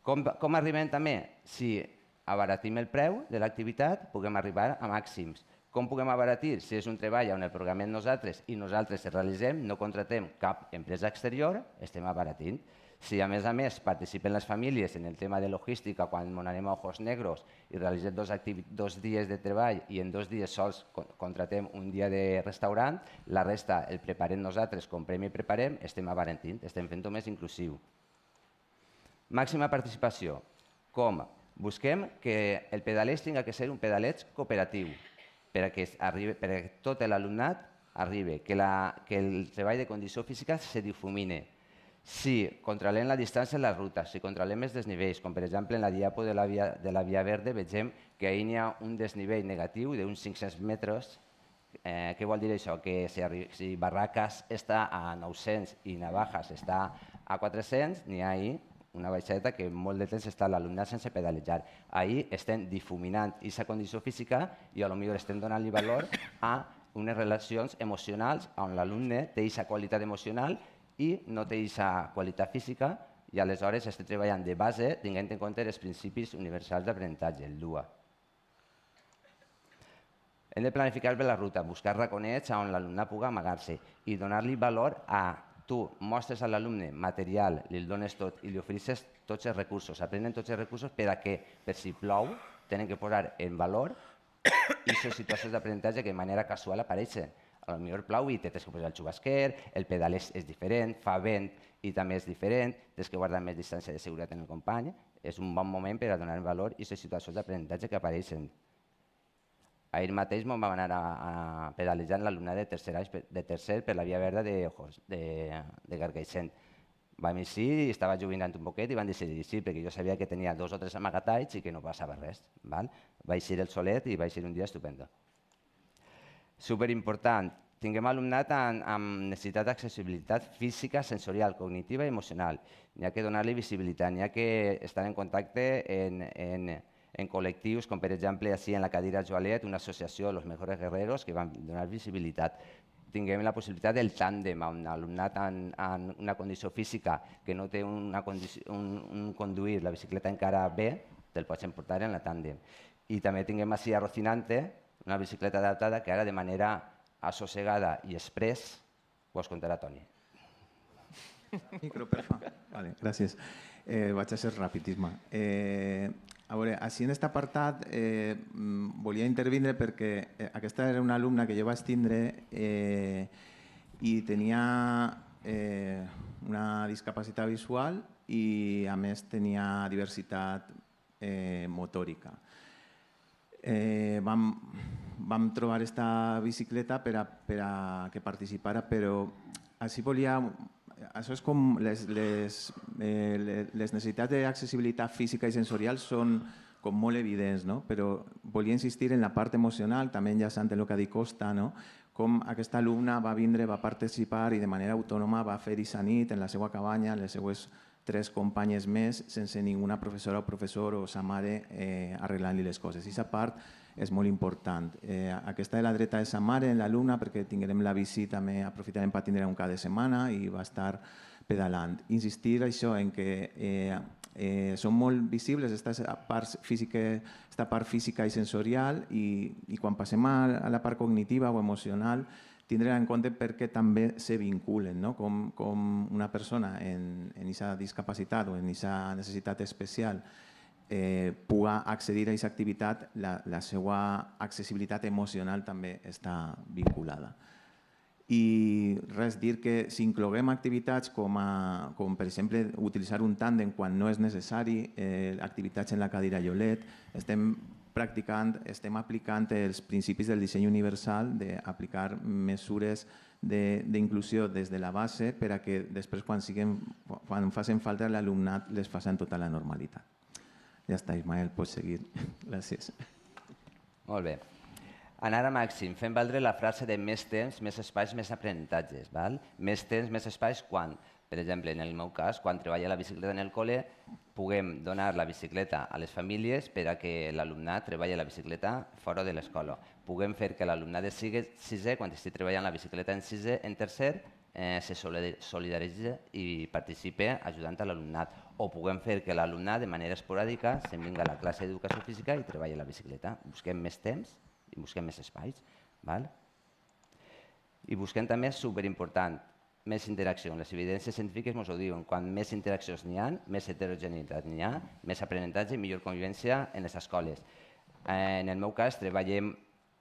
Com arribem també? Si abaratim el preu de l'activitat, puguem arribar a màxims. Com puguem abaratir? Si és un treball on el programem nosaltres i nosaltres el realitzem, no contratem cap empresa exterior, estem abaratint. Si a més participen les famílies en el tema de logística, quan anem a Ojos Negros i realitzem 2 dies de treball i en 2 dies sols contratem un dia de restaurant, la resta el preparem nosaltres, comprem i preparem, estem abaratint, estem fent-ho més inclusiu. Màxima participació. Com? Busquem que el pedaleig tingui que ser un pedaleig cooperatiu, perquè tot l'alumnat arribi, que el treball de condició física se difumine. Si controlem la distància en la ruta, si controlem els desnivells, com per exemple en la diapo de la Via Verde, vegem que ahir n'hi ha un desnivell negatiu d'uns 500 metres. Què vol dir això? Que si Barracas està a 900 i Navajas està a 400, n'hi ha ahir una baixeta que molt de temps està l'alumnat sense pedalejar. Ahir estem difuminant aquesta condició física i potser estem donant-li valor a unes relacions emocionals on l'alumne té aquesta qualitat emocional i no té aquesta qualitat física i aleshores estem treballant de base tenint en compte els principis universals d'aprenentatge, el DUA. Hem de planificar bé la ruta, buscar raconets on l'alumnat pugui amagar-se i donar-li valor a tu mostres a l'alumne material, li dones tot i li ofereixes tots els recursos, aprenen tots els recursos per a que, per si plou, tenen que posar en valor aquestes situacions d'aprenentatge que de manera casual apareixen. Potser plou i tens que posar el xubasquer, el pedal és diferent, fa vent i també és diferent, tens que guardar més distància de seguretat en el company. És un bon moment per a donar valor a aquestes situacions d'aprenentatge que apareixen. Ahir mateix vam anar a pedalejar l'alumnat de tercer per la Via Verda de Gargaixent. Vam eixir i estava joguinant un poquet i van decidir sí, perquè jo sabia que tenia 2 o 3 amagatalls i que no passava res. Va eixir el solet i va eixir un dia estupendo. Superimportant, tinguem alumnat amb necessitat d'accessibilitat física, sensorial, cognitiva i emocional. N'hi ha que donar-li visibilitat, n'hi ha que estar en contacte en col·lectius, com per exemple així en la cadira Joalet, una associació de los mejores guerreros que van donar visibilitat. Tinguem la possibilitat del tàndem, un alumnat en una condició física que no té un conduir la bicicleta encara bé, te'l pots emportar en la tàndem. I també tinguem així a Rocinante, una bicicleta adaptada que ara de manera assossegada i express pots contar a Toni. Micro, perfa. Vale, gràcies. Vaig a ser rapidíssim. A veure, així en aquest apartat volia intervindre perquè aquesta era una alumna que jo vaig tindre i tenia una discapacitat visual i a més tenia diversitat motòrica. Vam trobar aquesta bicicleta per a que participara, però així volia... Això és com les necessitats d'accessibilitat física i sensorial són com molt evidents, però volia insistir en la part emocional, també enllaçant en el que ha dit Costa, com aquesta alumna va vindre, va participar i de manera autònoma va fer aquesta nit en la seva cabanya, en les seues 3 companyes més sense ninguna professora o professor o sa mare arreglant-li les coses. I aquesta part és molt important. Aquesta de la dreta és sa mare, l'alumna, perquè tinguem la bici també, aprofitarem per tindre un cap de setmana i va estar pedalant. Insistir això en que són molt visibles aquesta part física i sensorial i quan passem a la part cognitiva o emocional tindre en compte perquè també se vinculen, no? Com una persona en aquesta discapacitat o en aquesta necessitat especial pugui accedir a aquesta activitat, la seva accessibilitat emocional també està vinculada. I res, dir que si incloguem activitats com per exemple utilitzar un tàndem quan no és necessari, activitats en la cadira llolet, estem aplicant els principis del disseny universal d'aplicar mesures d'inclusió des de la base per a que després quan facin falta l'alumnat les facin tota la normalitat. Ja està, Ismael, pots seguir. Gràcies. Molt bé. Anar a màxim, fent valdre la frase de més temps, més espais, més aprenentatges. Més temps, més espais quan, per exemple, en el meu cas, quan treballo la bicicleta en el col·le, puguem donar la bicicleta a les famílies per a que l'alumnat treballi la bicicleta fora de l'escola. Puguem fer que l'alumnat de sisè, quan estigui treballant la bicicleta en tercer, se solidaritzi i participi ajudant a l'alumnat. O puguem fer que l'alumnat de manera esporàdica se'n vingui a la classe d'educació física i treballi la bicicleta. Busquem més temps i busquem més espais. I busquem també, superimportant, més interacció. Les evidències científiques ens ho diuen. Quan més interaccions n'hi ha, més heterogeneïtat n'hi ha, més aprenentatge i millor convivència en les escoles. En el meu cas, treballem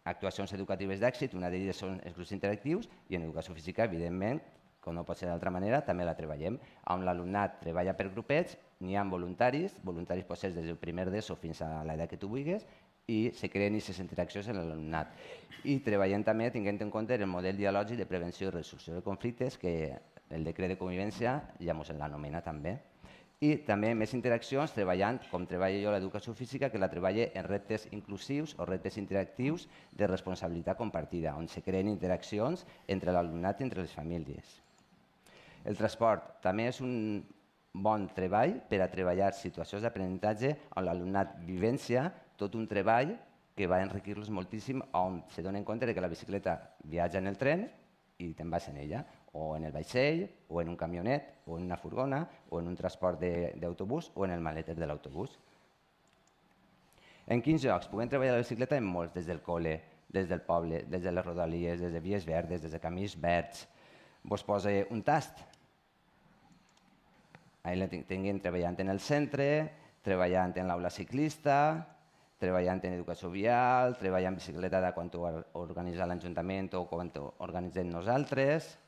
actuacions educatives d'èxit, una d'elles són els grups interactius, i en educació física, evidentment, com no pot ser d'altra manera, també la treballem. On l'alumnat treballa per grupets, n'hi ha voluntaris pot ser des del primer d'ESO fins a l'edat que tu vulguis, i se creen aquestes interaccions en l'alumnat. I treballem també, tenint en compte, el model dialògic de prevenció i resolució de conflictes, que el decret de convivència ja ens l'anomena també. I també més interaccions treballant, com treballo jo l'educació física, que la treballo en reptes inclusius o reptes interactius de responsabilitat compartida, on se creen interaccions entre l'alumnat i entre les famílies. El transport també és un bon treball per a treballar situacions d'aprenentatge on l'alumnat vivència tot un treball que va enriquir-los moltíssim, on se donen compte que la bicicleta viatja en el tren i te'n vas en ella, o en el vaixell, o en un camionet, o en una furgona, o en un transport d'autobús, o en el maleter de l'autobús. En quins llocs? Podem treballar la bicicleta en molts, des del col·le, des del poble, des de les rodalies, des de vies verdes, des de camins verds. Vos posa un tast. Ahí la tinguem treballant en el centre, treballant en l'aula ciclista, treballant en educació vial, treballant en bicicleta quan ho organitza l'Ajuntament o quan ho organitzem nosaltres,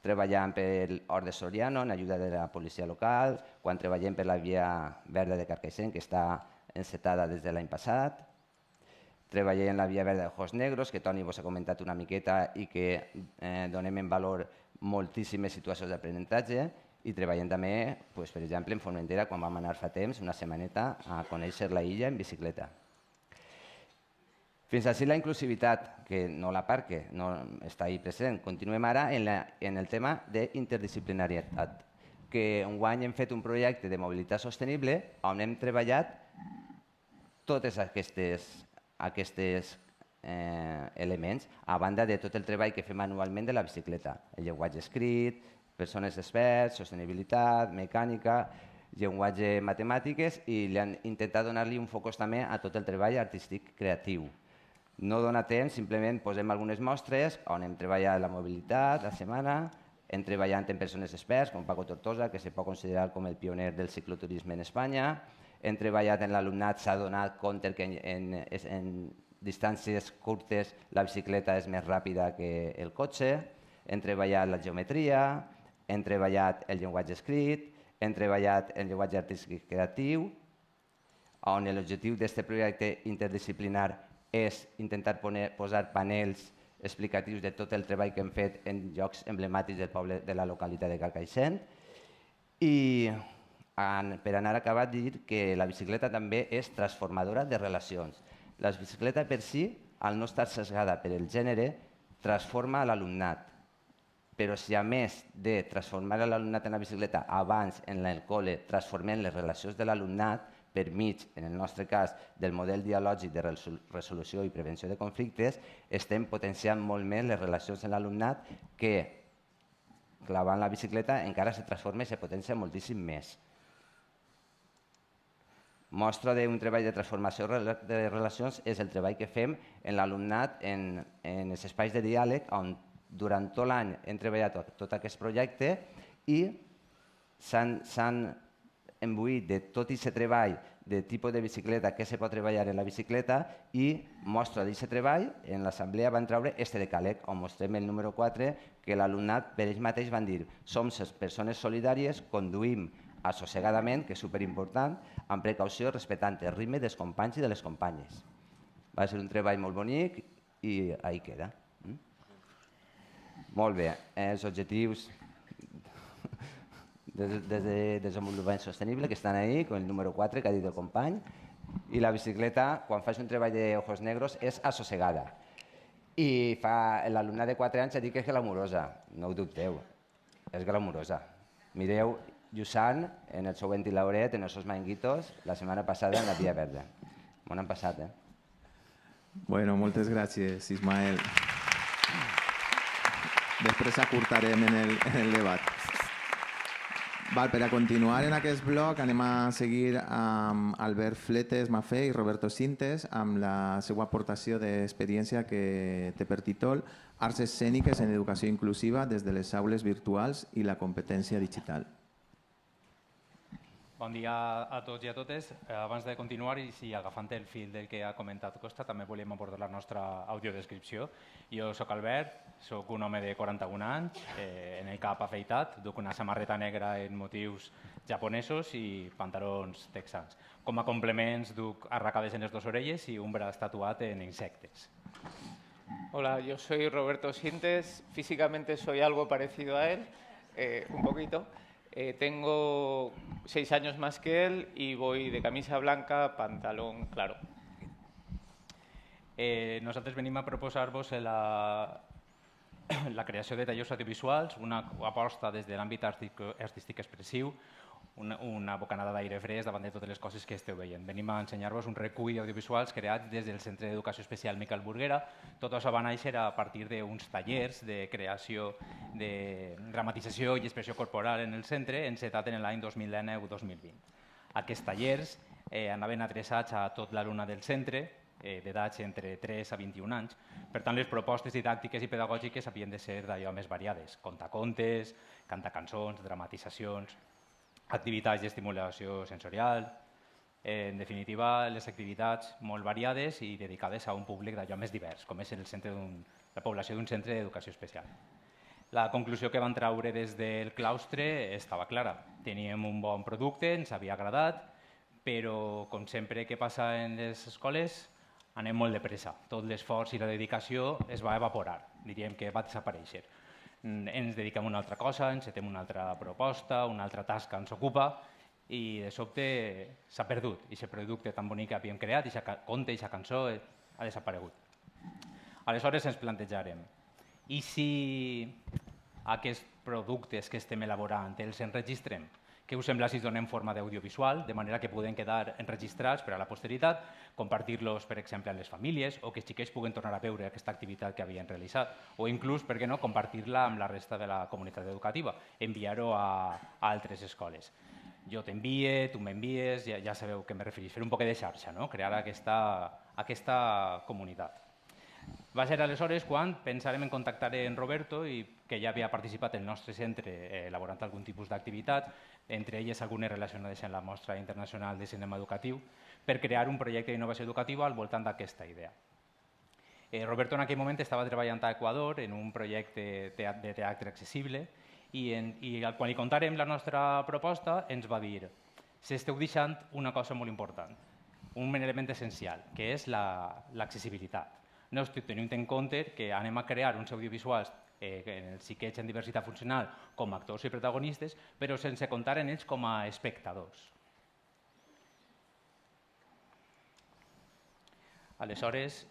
treballant per l'Hort de Soriano en ajuda de la policia local, quan treballem per la via verda de Carcaixent, que està encetada des de l'any passat, treballem en la via verda de Jos Negros, que Toni vos ha comentat una miqueta i que donem en valor moltíssimes situacions d'aprenentatge, i treballem també, per exemple, en Formentera, quan vam anar fa temps, una setmaneta, a conèixer la illa en bicicleta. Fins així la inclusivitat, que no la part que no està ahí present. Continuem ara en el tema d'interdisciplinarietat, que enguany hem fet un projecte de mobilitat sostenible on hem treballat tots aquests elements, a banda de tot el treball que fem anualment de la bicicleta, el llenguatge escrit, persones experts, sostenibilitat, mecànica, llenguatge matemàtiques, i han intentat donar-li un focus també a tot el treball artístic creatiu. No dona temps, simplement posem algunes mostres on hem treballat la mobilitat, la setmana, hem treballat en persones experts, com Paco Tortosa, que se pot considerar com el pioner del cicloturisme en Espanya, hem treballat en l'alumnat, s'ha donat compte que en distàncies curtes la bicicleta és més ràpida que el cotxe, hem treballat la geometria, hem treballat el llenguatge escrit, hem treballat el llenguatge artístic creatiu, on l'objectiu d'aquest projecte interdisciplinar és intentar posar panels explicatius de tot el treball que hem fet en llocs emblemàtics del poble de la localitat de Carcaixent. I per anar acabat, dir que la bicicleta també és transformadora de relacions. La bicicleta per si, al no estar sesgada per el gènere, transforma l'alumnat. però si a més de transformar l'alumnat en la bicicleta abans en el col·le transformem les relacions de l'alumnat per mig, en el nostre cas, del model dialògic de resolució i prevenció de conflictes, estem potenciant molt més les relacions en l'alumnat que, clavant la bicicleta, encara se transforma i se potencia moltíssim més. Mostra d'un treball de transformació de relacions és el treball que fem en l'alumnat en els espais de diàleg on durant tot l'any hem treballat tot aquest projecte i s'han embuït de tot aquest treball de tipus de bicicleta, què se pot treballar en la bicicleta i mostra d'aquest treball, en l'assemblea van treure este decàleg on mostrem el número 4 que l'alumnat per ells mateix van dir som persones solidàries, conduïm assossegadament, que és superimportant, amb precaució, respectant el ritme dels companys i de les companyes. Va ser un treball molt bonic i ahí queda. Molt bé, els objectius de desenvolupament sostenible que estan ahí, com el número 4 que ha dit el company, i la bicicleta, quan fas un treball d'ojos negros, és assossegada. I l'alumnat de 4 anys ha dit que és glamurosa, no ho dubteu, és glamurosa. Mireu Lluçant en el seu ventiladret, en els seus manguitos, la setmana passada en la Via Verda. M'ho han passat, eh? Bueno, moltes gràcies, Ismael. Després acurtarem en el debat. Per a continuar en aquest bloc anem a seguir amb Albert Fletes Mafé i Roberto Sintes amb la seva aportació d'experiència que té per títol Arts escèniques en educació inclusiva des de les aules virtuals i la competència digital. Bon dia a tots i a totes. Abans de continuar, i agafant el fil del que ha comentat Costa, també volíem aportar la nostra audiodescripció. Jo soc Albert, soc un home de 41 anys, en el cap afeitat, duc una samarreta negra en motius japonesos i pantalons texans. Com a complements duc arracades en les dues orelles i un braç tatuat en insectes. Hola, yo soy Roberto Sintes. Físicamente soy algo parecido a él, un poquito. Tengo 6 años más que él y voy de camisa blanca, pantalón claro. Nosaltres venim a proposar-vos la creació de tallers audiovisuals, una aposta des de l'àmbit artístic expressiu, una bocanada d'aire fresc davant de totes les coses que esteu veient. Venim a ensenyar-vos un recull d'audiovisuals creats des del Centre d'Educació Especial Miquel Burguera. Tot això va néixer a partir d'uns tallers de creació de dramatització i expressió corporal en el centre encetat en l'any 2019-2020. Aquests tallers anaven adreçats a tot l'alumnat del centre, d'edats entre 3 a 21 anys. Per tant, les propostes didàctiques i pedagògiques havien de ser d'allò més variades. Contacontes, cantacançons, dramatitzacions, activitats d'estimulació sensorial, en definitiva, les activitats molt variades i dedicades a un públic d'allò més divers, com és la població d'un centre d'educació especial. La conclusió que van treure des del claustre estava clara. Teníem un bon producte, ens havia agradat, però, com sempre que passa en les escoles, anem molt de pressa. Tot l'esforç i la dedicació es va evaporar, diríem que va desaparèixer. Ens dediquem a una altra cosa, encetem una altra proposta, una altra tasca ens ocupa i de sobte s'ha perdut. I aquest producte tan bonic que havíem creat, aquest conte, aquesta cançó, ha desaparegut. Aleshores ens plantejarem, i si aquests productes que estem elaborant els enregistrem? Què us sembla si donem forma d'audiovisual, de manera que poden quedar enregistrats per a la posteritat, compartir-los, per exemple, amb les famílies, o que els xiquets puguen tornar a veure aquesta activitat que havien realitzat, o inclús, per què no, compartir-la amb la resta de la comunitat educativa, enviar-ho a altres escoles. Jo t'envie, tu m'envies, ja sabeu què me referís, fer un poc de xarxa, crear aquesta comunitat. Va ser aleshores quan pensarem en contactar en Roberto, que ja havia participat en el nostre centre elaborant algun tipus d'activitat, entre elles algunes relacionades amb la Mostra Internacional de Cinema Educatiu, per crear un projecte d'innovació educativa al voltant d'aquesta idea. Roberto en aquell moment estava treballant a Equador en un projecte de teatre accessible i quan li contàrem la nostra proposta ens va dir s'esteu deixant una cosa molt important, un element essencial, que és l'accessibilitat. No estic tenint en compte que anem a crear uns audiovisuals en els xiquets en diversitat funcional com a actors i protagonistes, però sense comptar en ells com a espectadors. Aleshores,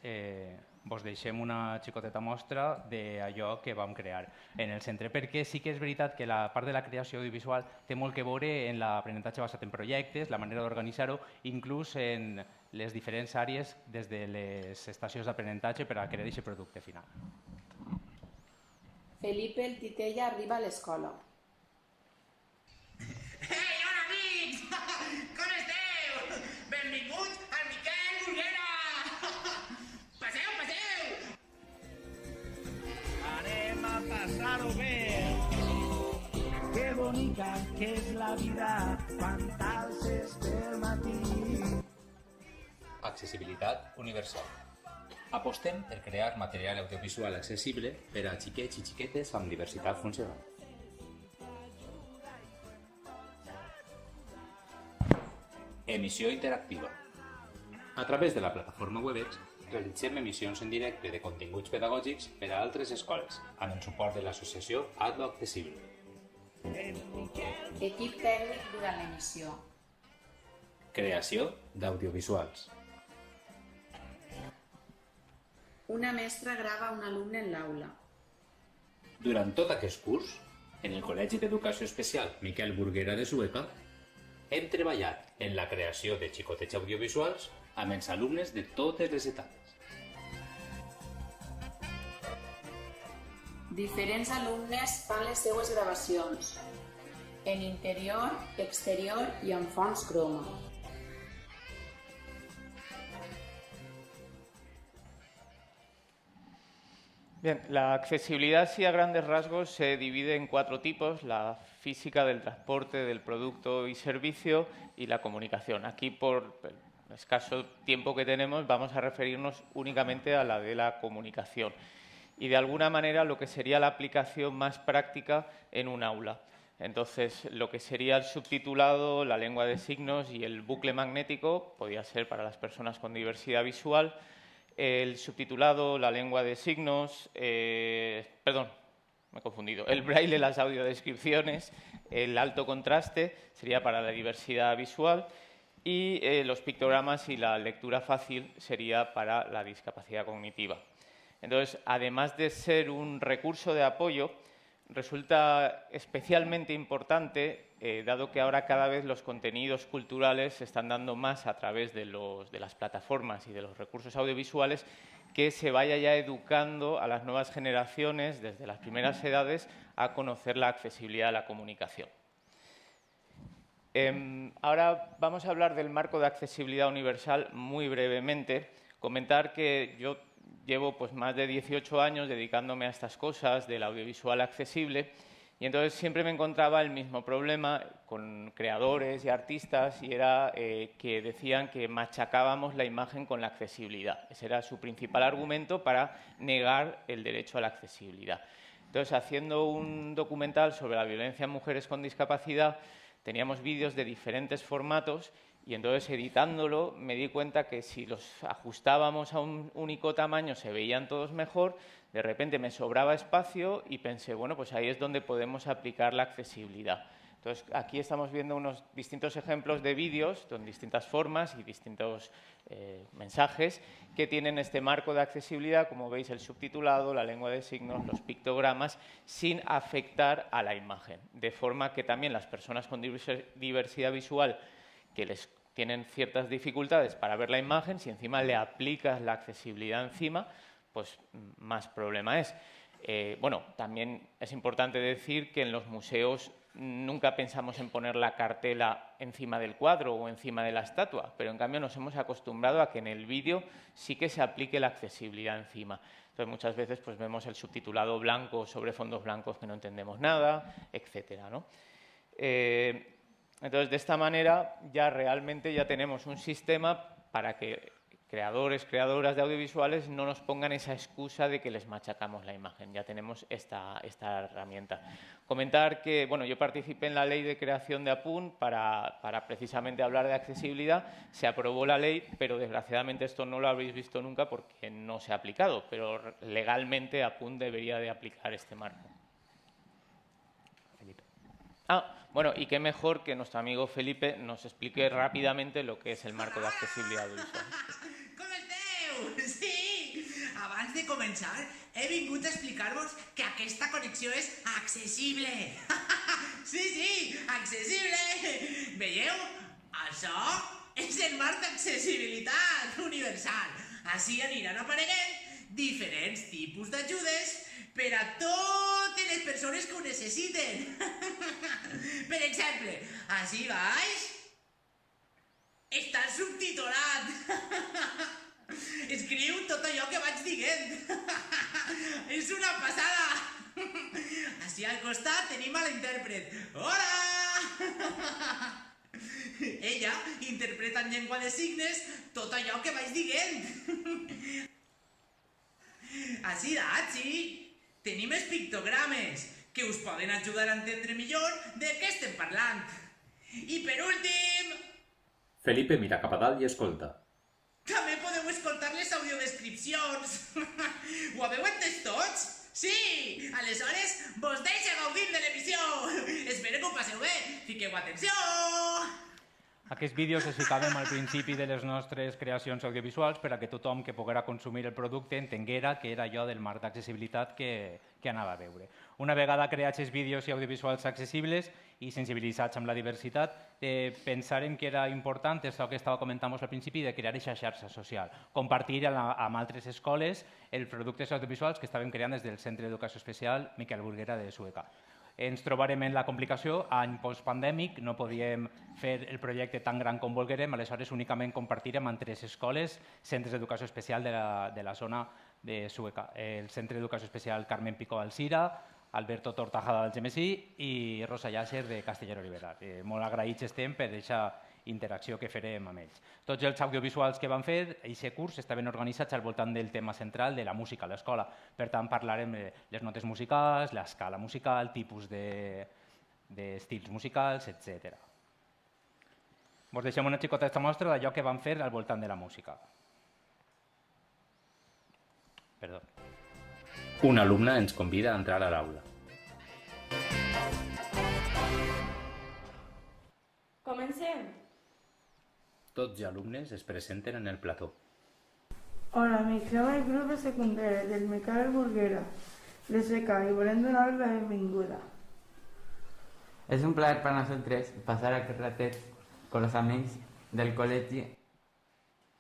vos deixem una xicoteta mostra d'allò que vam crear en el centre, perquè sí que és veritat que la part de la creació audiovisual té molt que veure en l'aprenentatge basat en projectes, la manera d'organitzar-ho, inclús en les diferents àrees des de les estacions d'aprenentatge per a crear aquest producte final. Felipe el Titella arriba a l'escola. Ei, hola, amics! Com esteu? Benvinguts al Miquel Burguera! Passeu, passeu! Anem a passar-ho bé. Que bonica que és la vida quan t'alces pel matí. Accessibilitat universal. Apostem per crear material audiovisual accessible per a xiquets i xiquetes amb diversitat funcional. Emissió interactiva. A través de la plataforma Webex realitzem emissions en directe de continguts pedagògics per a altres escoles, amb el suport de l'associació Adlo Accessible. Equip tècnic durant l'emissió. Creació d'audiovisuals. Una mestra grava un alumne en l'aula. Durant tot aquest curs, en el Col·legi d'Educació Especial Miquel Burguera de Sueca, hem treballat en la creació de xicotets audiovisuals amb els alumnes de totes les etapes. Diferents alumnes fan les seues gravacions, en interior, exterior i amb fons croma. Bien, la accesibilidad, sí, a grandes rasgos, se divide en 4 tipos: la física, del transporte, del producto y servicio, y la comunicación. Aquí, por el escaso tiempo que tenemos, vamos a referirnos únicamente a la de la comunicación y, de alguna manera, lo que sería la aplicación más práctica en un aula. Entonces, lo que sería el subtitulado, la lengua de signos y el bucle magnético podría ser para las personas con diversidad visual. El subtitulado, la lengua de signos, perdón, me he confundido, el braille, las audiodescripciones, el alto contraste sería para la diversidad visual y los pictogramas y la lectura fácil sería para la discapacidad cognitiva. Entonces, además de ser un recurso de apoyo, resulta especialmente importante, dado que ahora cada vez los contenidos culturales se están dando más a través de las plataformas y de los recursos audiovisuales, que se vaya ya educando a las nuevas generaciones desde las primeras edades a conocer la accesibilidad de la comunicación. Ahora vamos a hablar del marco de accesibilidad universal muy brevemente. Comentar que yo llevo pues más de 18 años dedicándome a estas cosas del audiovisual accesible y entonces siempre me encontraba el mismo problema con creadores y artistas, y era que decían que machacábamos la imagen con la accesibilidad. Ese era su principal argumento para negar el derecho a la accesibilidad. Entonces, haciendo un documental sobre la violencia en mujeres con discapacidad, teníamos vídeos de diferentes formatos. Y entonces, editándolo, me di cuenta que si los ajustábamos a un único tamaño se veían todos mejor. De repente me sobraba espacio y pensé, bueno, pues ahí es donde podemos aplicar la accesibilidad. Entonces, aquí estamos viendo unos distintos ejemplos de vídeos con distintas formas y distintos mensajes que tienen este marco de accesibilidad, como veis, el subtitulado, la lengua de signos, los pictogramas, sin afectar a la imagen. De forma que también las personas con diversidad visual que les tienen ciertas dificultades para ver la imagen, si encima le aplicas la accesibilidad encima, pues más problema es. Bueno, también es importante decir que en los museos nunca pensamos en poner la cartela encima del cuadro o encima de la estatua, pero en cambio nos hemos acostumbrado a que en el vídeo sí que se aplique la accesibilidad encima. Entonces, muchas veces pues, vemos el subtitulado blanco sobre fondos blancos que no entendemos nada, etcétera, ¿no? Entonces, de esta manera, ya realmente ya tenemos un sistema para que creadores, creadoras de audiovisuales no nos pongan esa excusa de que les machacamos la imagen. Ya tenemos esta herramienta. Comentar que, bueno, yo participé en la ley de creación de APUN para precisamente hablar de accesibilidad. Se aprobó la ley, pero desgraciadamente esto no lo habréis visto nunca porque no se ha aplicado, pero legalmente APUN debería de aplicar este marco. Bueno, y qué mejor que nuestro amigo Felipe nos explique rápidamente lo que es el marco de accesibilidad audiovisual. Com esteu? Sí! Abans de començar, he vingut a explicar-vos que aquesta connexió és accessible. Sí, accessible! Veieu? Això és el marc d'accessibilitat universal. Així aniran apareguent diferents tipus d'ajudes per a totes les persones que ho necessiten. Per exemple, així baix està subtitulat. Escriu tot allò que vaig dient. És una passada. Així al costat tenim a l'intèrpret. Hola! Ella interpreta en llengua de signes tot allò que vaig dient. Així, tenim els pictogrames que us poden ajudar a entendre millor de què estem parlant. I per últim, Felipe mira cap a dalt i escolta. també podeu escoltar les audiodescripcions. Ho haveu entès tots? Sí! Aleshores, vos deixa gaudir de l'emissió. Espero que ho passeu bé. Fiqueu atenció! Aquests vídeos els ficàvem al principi de les nostres creacions audiovisuals per a que tothom que poguera consumir el producte entenguera que era allò del marc d'accessibilitat que anava a veure. Una vegada creats els vídeos i audiovisuals accessibles i sensibilitzats amb la diversitat, pensàrem que era important això que estava comentant al principi de crear aquesta xarxa social, compartir amb altres escoles els productes audiovisuals que estàvem creant des del Centre d'Educació Especial Miquel Burguera de Sueca. Ens trobarem en la complicació, any postpandèmic, no podíem fer el projecte tan gran com volguérem, aleshores únicament compartirem amb 3 escoles, centres d'educació especial de la zona de Sueca. El Centre d'Educació Especial Carmen Picó Alcira, Alberto Tortajada del Gemesí i Rosa Llàcer de Castellero Liberal. Molt agraïts estem per aquesta interacció que farem amb ells. Tots els audiovisuals que van fer, aquest curs, estaven organitzats al voltant del tema central de la música a l'escola. Per tant, parlarem de les notes musicals, l'escala musical, tipus d'estils musicals, etc. Vos deixem una xicoteta mostra d'allò que van fer al voltant de la música. Perdó. Un alumne ens convida a entrar a l'aula. Comencem. Tots els alumnes es presenten en el plató. Hola amics, som el grup de secundària del Miquel Burguera de Sueca i volem donar la benvinguda. Es un placer para nosotros pasar aquest ratet con los amigos del col·legi.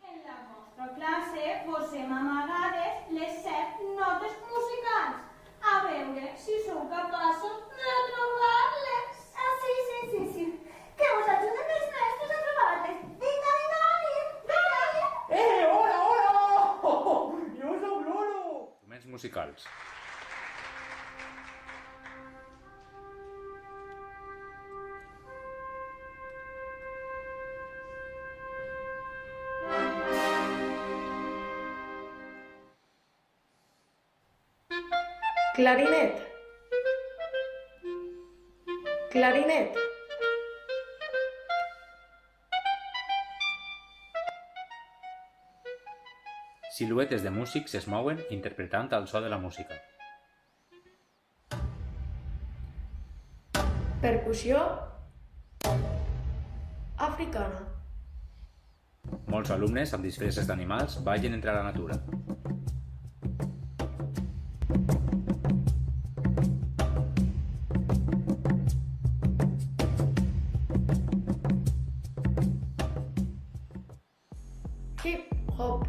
En la vostra classe posem a vegades les 7 notes musicals. A veure si sou capaços de trobar-les. Ah, sí. Que vos ajuden els mestres a trobar-les. Vinga, Hola! Jo soc l'Oro! Instruments musicals. Clarinet. Clarinet. Siluetes de músics es mouen interpretant el so de la música. Percussió africana. Molts alumnes amb disfresses d'animals ballen entre la natura. Hip hop.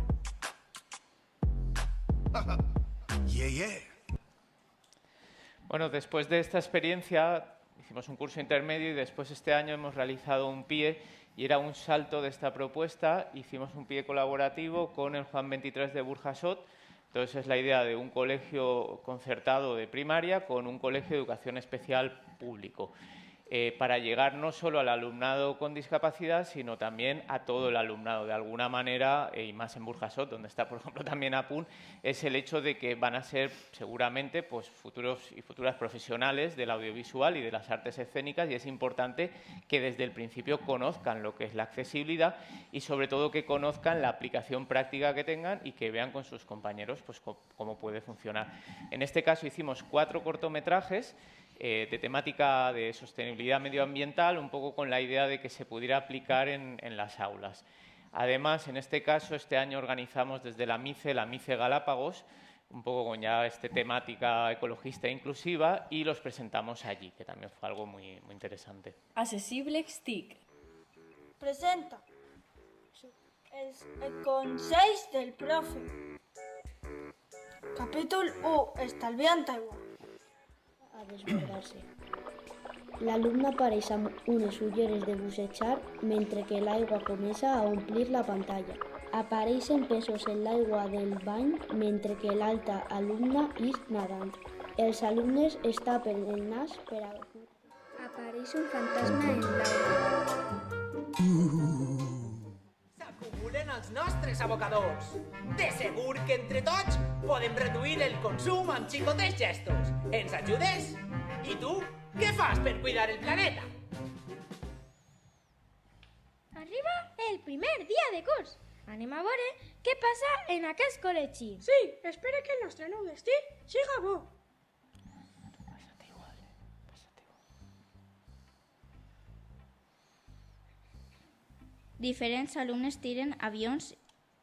Bueno, después de esta experiencia hicimos un curso intermedio y después este año hemos realizado un PIE y era un salto de esta propuesta. Hicimos un PIE colaborativo con el Juan 23 de Burjasot. Entonces es la idea de un colegio concertado de primaria con un colegio de educación especial público. Para llegar no solo al alumnado con discapacidad, sino también a todo el alumnado. De alguna manera, y más en Burjasot, donde está, por ejemplo, también APUN, es el hecho de que van a ser seguramente pues, futuros y futuras profesionales del audiovisual y de las artes escénicas, y es importante que desde el principio conozcan lo que es la accesibilidad y sobre todo que conozcan la aplicación práctica que tengan y que vean con sus compañeros pues, cómo puede funcionar. En este caso hicimos 4 cortometrajes de temática de sostenibilidad medioambiental, un poco con la idea de que se pudiera aplicar en las aulas. Además, en este caso, este año organizamos desde la MICE Galápagos, un poco con ya temática ecologista e inclusiva, y los presentamos allí, que también fue algo muy interesante. Accessible STIC. Presenta el Consell del Profe. Capítol 1. Estalviant aigua. A desbordarse. L'alumne apareix amb unes ulleres de bussejar mentre que l'aigua comença a omplir la pantalla. Apareixen pesos en l'aigua del bany mentre que l'altre alumne is nadant. Els alumnes es tapen el nas per a... Apareix un fantasma en l'aigua. S'acumulen els nostres abocadors. De segur que entre tots podem reduir el consum amb xicotes gestos. Ens ajudes? I tu, què fas per cuidar el planeta? Arriba el primer dia de curs. Anem a veure què passa en aquest col·legi. Sí, espera que el nostre nou destí siga bo. Diferents alumnes tiren avions.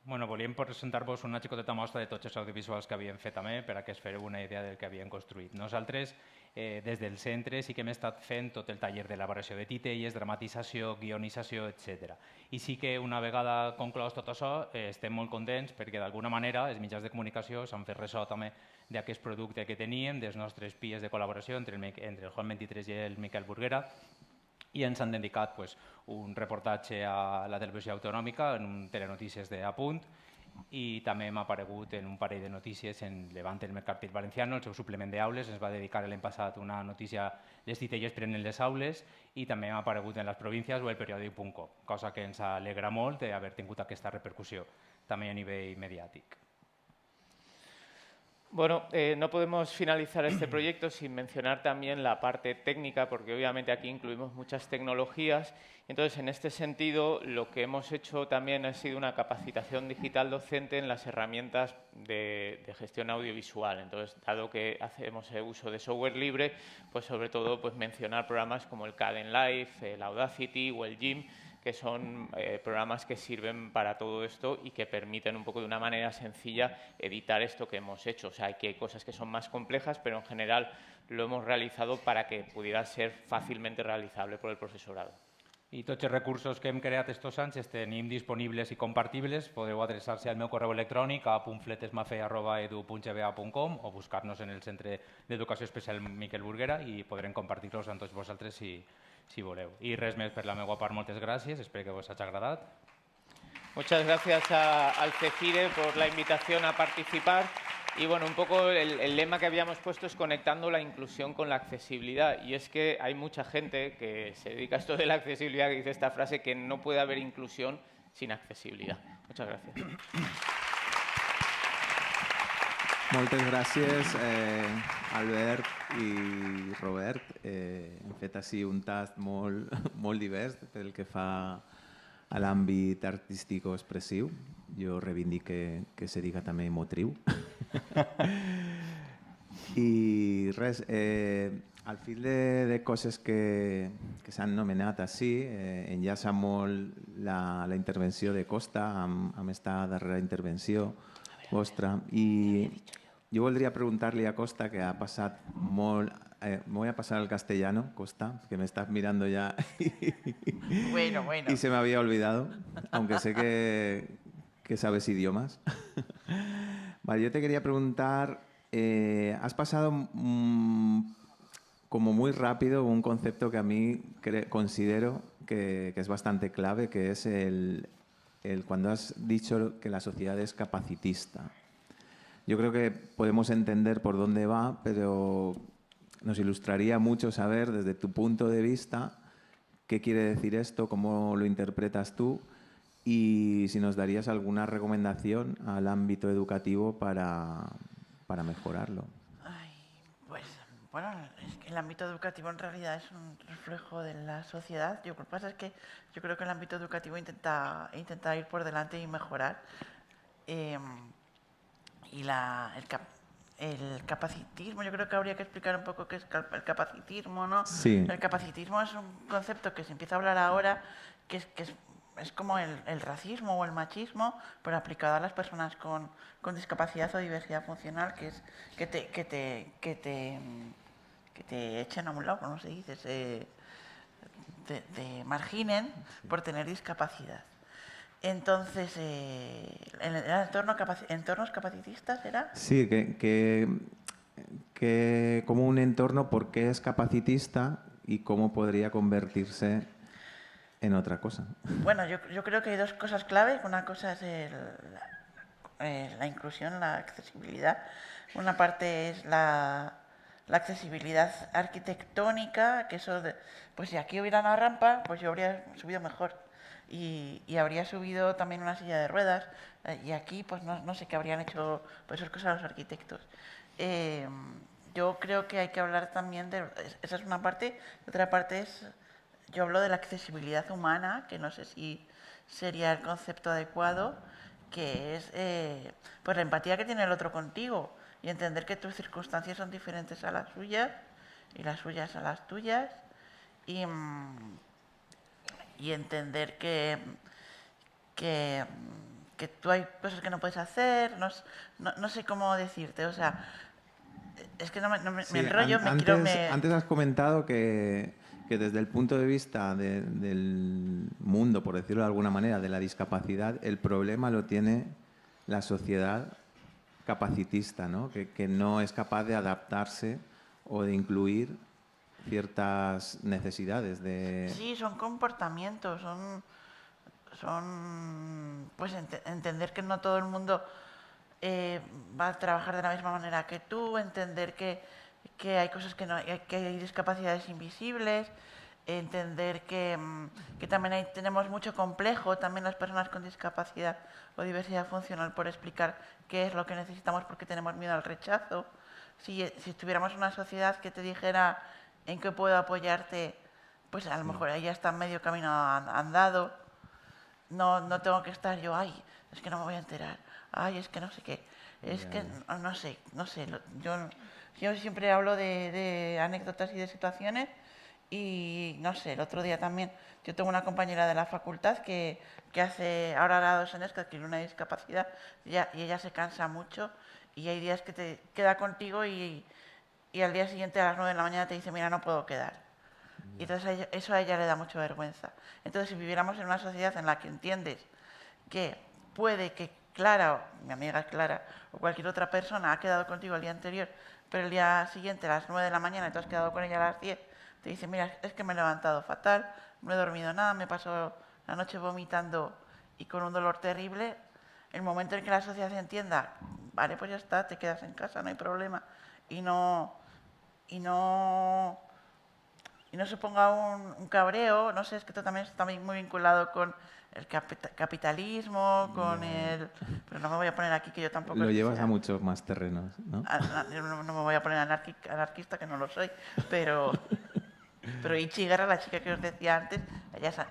Bueno, volíem presentar-vos una xicoteta mostra de tots els audiovisuals que havíem fet també per a que es feu una idea del que havíem construït. Nosaltres, des del centre, sí que hem estat fent tot el taller d'elaboració de titelles, dramatització, guionització, etc. I sí que una vegada conclòs tot això, estem molt contents perquè d'alguna manera els mitjans de comunicació s'han fet ressò també d'aquest producte que teníem, dels nostres pies de col·laboració entre el Juan 23 i el Miquel Burguera, i ens han dedicat un reportatge a la televisió autonòmica en un telenotícies d'Apunt i també hem aparegut en un parell de notícies en Levante el Mercantil Valenciano, el seu suplement d'aules, ens va dedicar l'any passat una notícia les titelles prenen les aules i també hem aparegut en les províncies o el periòdic.com, cosa que ens alegra molt d'haver tingut aquesta repercussió també a nivell mediàtic. Bueno, no podemos finalizar este proyecto sin mencionar también la parte técnica, porque obviamente aquí incluimos muchas tecnologías. Entonces, en este sentido, lo que hemos hecho también ha sido una capacitación digital docente en las herramientas de gestión audiovisual. Entonces, dado que hacemos uso de software libre, pues sobre todo mencionar programas como el Kdenlive, el Audacity o el Jim, que son programas que sirven para todo esto y que permiten un poco de una manera sencilla editar esto que hemos hecho. O sea, aquí hay cosas que son más complejas, pero en general lo hemos realizado para que pudiera ser fàcilment realitzable per el professorat. I tots els recursos que hem creat estos anys els tenim disponibles i compartibles. Podeu adreçar-se al meu correu electrònic a punfletesmafe@edu.gba.com o buscar-nos en el Centre d'Educació Especial Miquel Burguera i podrem compartir-los amb tots vosaltres si voleu. I res més per la meva part, moltes gràcies, espero que vos hagi agradat. Muchas gracias al CEFIDE por la invitación a participar. Y bueno, un poco el lema que habíamos puesto es conectando la inclusión con la accesibilidad. Y es que hay mucha gente que se dedica a esto de la accesibilidad, que dice esta frase, que no puede haber inclusión sin accesibilidad. Muchas gracias. Moltes gràcies, Albert i Robert. Hem fet així un tast molt divers pel que fa a l'àmbit artístico-expressiu. Jo reivindic que se diga també motriu. I res, al fil de coses que s'han nomenat així, enllaça molt la intervenció de Costa amb esta darrera intervenció vostra. I jo voldria preguntar-li a Costa, que ha passat molt... Me voy a pasar al castellano, Costa, que me estás mirando ya Bueno. y se me había olvidado, aunque sé que sabes idiomas. Vale, yo te quería preguntar, has pasado como muy rápido un concepto que a mí considero que es bastante clave, que es cuando has dicho que la sociedad es capacitista. Yo creo que podemos entender por dónde va, pero nos ilustraría mucho saber desde tu punto de vista qué quiere decir esto, cómo lo interpretas tú y si nos darías alguna recomendación al ámbito educativo para mejorarlo. Pues bueno, es que el ámbito educativo en realidad es un reflejo de la sociedad. Lo que pasa es que yo creo que el ámbito educativo intenta ir por delante y mejorar. Y el capacitismo, yo creo que habría que explicar un poco qué es el capacitismo, ¿no? Sí. El capacitismo es un concepto que se empieza a hablar ahora, que es es como el racismo o el machismo, pero aplicado a las personas con discapacidad o diversidad funcional, que es que te echen a un lado, ¿cómo se dice? Te marginen por tener discapacidad. Entonces, ¿en el entornos capacitistas era? Sí, que como un entorno, ¿por qué es capacitista y cómo podría convertirse en otra cosa? Bueno, yo creo que hay dos cosas clave. Una cosa es la inclusión, la accesibilidad. Una parte es la accesibilidad arquitectónica, que eso pues si aquí hubiera una rampa, pues yo habría subido mejor. Y habría subido también una silla de ruedas, y aquí pues no sé qué habrían hecho pues esas cosas los arquitectos. Yo creo que hay que hablar también de... Esa es una parte. Otra parte es... Yo hablo de la accesibilidad humana, que no sé si sería el concepto adecuado, que es pues la empatía que tiene el otro contigo y entender que tus circunstancias son diferentes a las suyas y las suyas a las tuyas, y entender que tú hay cosas que no puedes hacer, no sé cómo decirte, o sea, es que me enrollo, Antes has comentado que desde el punto de vista del mundo, por decirlo de alguna manera, de la discapacidad, el problema lo tiene la sociedad capacitista, ¿no? Que no es capaz de adaptarse o de incluir ciertas necesidades de... Sí, son comportamientos, son pues entender que no todo el mundo va a trabajar de la misma manera que tú, entender que hay cosas que hay discapacidades invisibles, entender que también tenemos mucho complejo, también las personas con discapacidad o diversidad funcional, por explicar qué es lo que necesitamos porque tenemos miedo al rechazo. Si estuviéramos en una sociedad que te dijera en qué puedo apoyarte, pues a lo mejor ahí ya está medio camino andado. No tengo que estar yo, ay, es que no me voy a enterar, ay, es que no sé qué, es que no sé. Yo siempre hablo de anécdotas y de situaciones, y no sé, el otro día también, yo tengo una compañera de la facultad que hace, ahora hará 2 años que adquirió una discapacidad, y ella se cansa mucho, y hay días que te queda contigo y al día siguiente a las 9 de la mañana te dice, mira, no puedo quedar. Y entonces eso a ella le da mucha vergüenza. Entonces, si viviéramos en una sociedad en la que entiendes que puede que Clara, mi amiga Clara, o cualquier otra persona ha quedado contigo el día anterior, pero el día siguiente a las 9 de la mañana y tú has quedado con ella a las 10, te dice, mira, es que me he levantado fatal, no he dormido nada, me paso la noche vomitando y con un dolor terrible. El momento en que la sociedad entienda, vale, pues ya está, te quedas en casa, no hay problema, y no se ponga un cabreo, no sé, es que esto también está muy vinculado con el capitalismo, con el... Pero no me voy a poner aquí, que yo tampoco... Lo llevas a muchos más terrenos, ¿no? No me voy a poner anarquista, que no lo soy, pero Ichigara, la chica que os decía antes,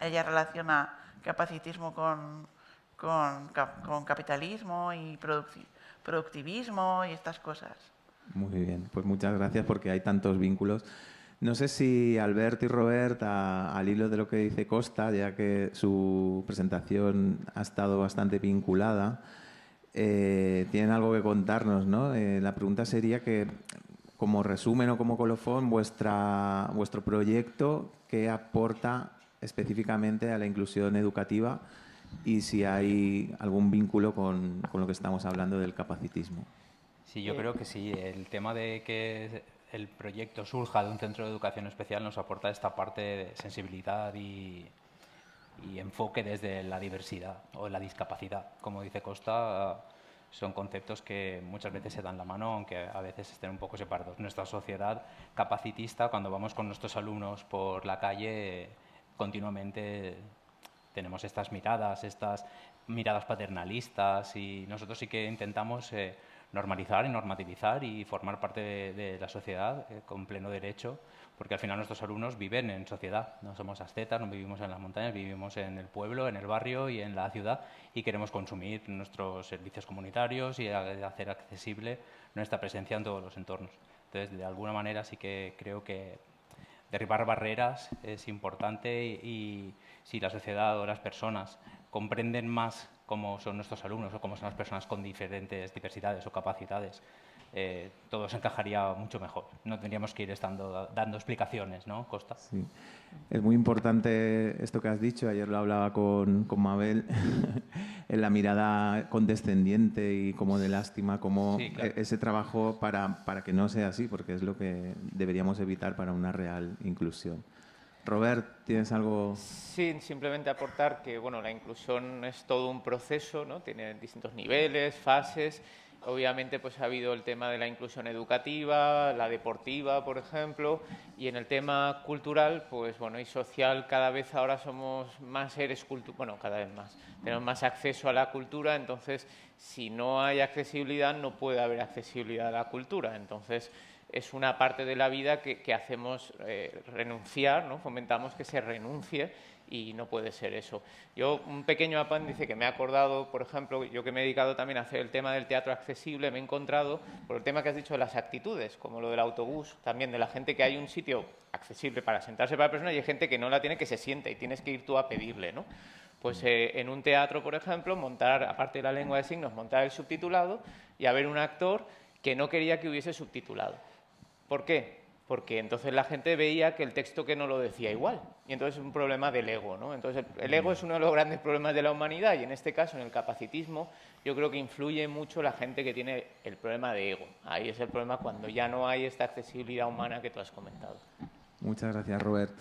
ella relaciona capacitismo con capitalismo y productivismo y estas cosas. Muy bien, pues muchas gracias, porque hay tantos vínculos. No sé si Albert y Robert, al hilo de lo que dice Costa, ya que su presentación ha estado bastante vinculada, tienen algo que contarnos, ¿no? La pregunta sería que, como resumen o como colofón, vuestro proyecto, ¿qué aporta específicamente a la inclusión educativa y si hay algún vínculo con lo que estamos hablando del capacitismo? Sí, yo creo que sí. El tema de que el proyecto surja de un centro de educación especial nos aporta esta parte de sensibilidad y enfoque desde la diversidad o la discapacidad. Como dice Costa, son conceptos que muchas veces se dan la mano, aunque a veces estén un poco separados. Nuestra sociedad capacitista, cuando vamos con nuestros alumnos por la calle, continuamente tenemos estas miradas paternalistas, y nosotros sí que intentamos normalizar y normativizar y formar parte de la sociedad con pleno derecho, porque al final nuestros alumnos viven en sociedad, no somos ascetas, no vivimos en las montañas, vivimos en el pueblo, en el barrio y en la ciudad, y queremos consumir nuestros servicios comunitarios y hacer accesible nuestra presencia en todos los entornos. Entonces, de alguna manera sí que creo que derribar barreras es importante y si la sociedad o las personas comprenden más cómo son nuestros alumnos o cómo son las personas con diferentes diversidades o capacidades, todo se encajaría mucho mejor. No tendríamos que ir dando explicaciones, ¿no, Costa? Sí. Es muy importante esto que has dicho. Ayer lo hablaba con Mabel, en la mirada condescendiente y como de lástima, como Sí, claro. ese trabajo para que no sea así, porque es lo que deberíamos evitar para una real inclusión. Robert, ¿tienes algo? Sí, simplemente aportar que bueno, la inclusión es todo un proceso, ¿no? Tiene distintos niveles, fases. Obviamente pues ha habido el tema de la inclusión educativa, la deportiva, por ejemplo, y en el tema cultural, pues bueno, y social, cada vez ahora somos más seres bueno, cada vez más, tenemos más acceso a la cultura, entonces si no hay accesibilidad no puede haber accesibilidad a la cultura, entonces es una parte de la vida que hacemos renunciar, ¿no? Fomentamos que se renuncie y no puede ser eso. Yo, un pequeño apéndice que me he acordado, por ejemplo, yo que me he dedicado también a hacer el tema del teatro accesible, me he encontrado, por el tema que has dicho de las actitudes, como lo del autobús, también de la gente que hay un sitio accesible para sentarse para la persona y hay gente que no la tiene, que se sienta y tienes que ir tú a pedirle, ¿no? Pues en un teatro, por ejemplo, montar, aparte de la lengua de signos, montar el subtitulado y haber un actor que no quería que hubiese subtitulado. ¿Por qué? Porque entonces la gente veía que el texto que no lo decía igual. Y entonces es un problema del ego, ¿no? Entonces el ego es uno de los grandes problemas de la humanidad y en este caso, en el capacitismo, yo creo que influye mucho la gente que tiene el problema de ego. Ahí es el problema cuando ya no hay esta accesibilidad humana que tú has comentado. Muchas gracias, Robert.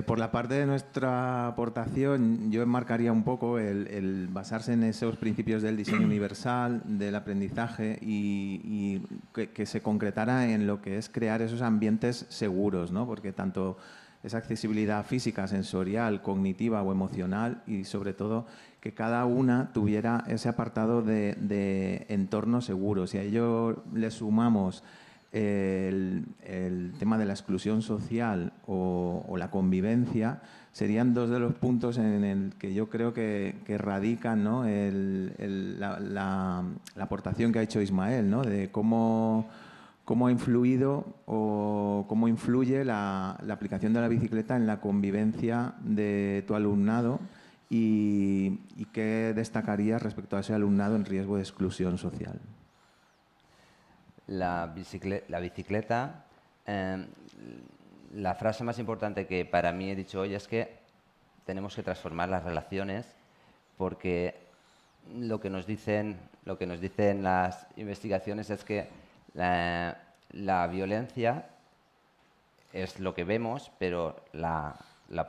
Por la parte de nuestra aportación, yo enmarcaría un poco el basarse en esos principios del diseño universal, del aprendizaje y que se concretara en lo que es crear esos ambientes seguros, ¿no? Porque tanto esa accesibilidad física, sensorial, cognitiva o emocional y sobre todo que cada una tuviera ese apartado de entornos seguros. Y a ello le sumamos el tema de la exclusión social o la convivencia, serían dos de los puntos en el que yo creo que radican, ¿no? la aportación que ha hecho Ismael, ¿no? De cómo ha influido o cómo influye la aplicación de la bicicleta en la convivencia de tu alumnado y qué destacarías respecto a ese alumnado en riesgo de exclusión social. La bicicleta, la frase más importante que para mí he dicho hoy es que tenemos que transformar las relaciones porque lo que nos dicen las investigaciones es que la violencia es lo que vemos, pero la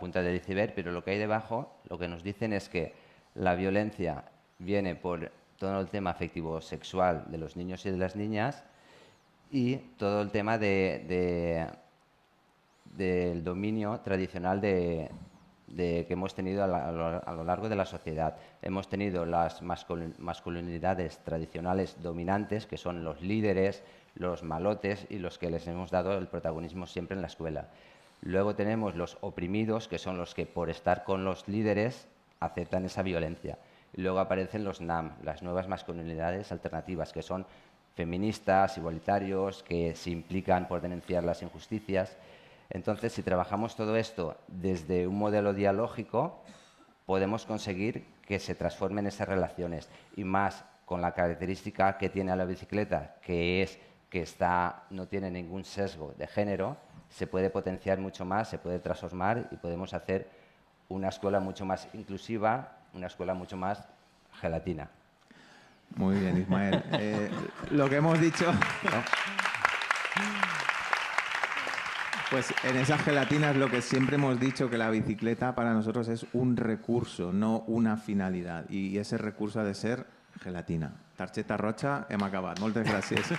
punta del iceberg, pero lo que hay debajo, lo que nos dicen es que la violencia viene por todo el tema afectivo sexual de los niños y de las niñas y todo el tema del dominio tradicional que hemos tenido a lo largo de la sociedad. Hemos tenido las masculinidades tradicionales dominantes, que son los líderes, los malotes y los que les hemos dado el protagonismo siempre en la escuela. Luego tenemos los oprimidos, que son los que por estar con los líderes aceptan esa violencia. Y luego aparecen los NAM, las nuevas masculinidades alternativas, que son feministas, igualitarios, que se implican por denunciar las injusticias. Entonces, si trabajamos todo esto desde un modelo dialógico, podemos conseguir que se transformen esas relaciones. Y más con la característica que tiene la bicicleta, que es que no tiene ningún sesgo de género, se puede potenciar mucho más, se puede transformar y podemos hacer una escuela mucho más inclusiva, una escuela mucho más gelatina. Muy bien, Ismael. Lo que hemos dicho... Pues en esas gelatinas lo que siempre hemos dicho, que la bicicleta para nosotros es un recurso, no una finalidad. Y ese recurso ha de ser gelatina. Targeta roja, hem acabat. Moltes gràcies.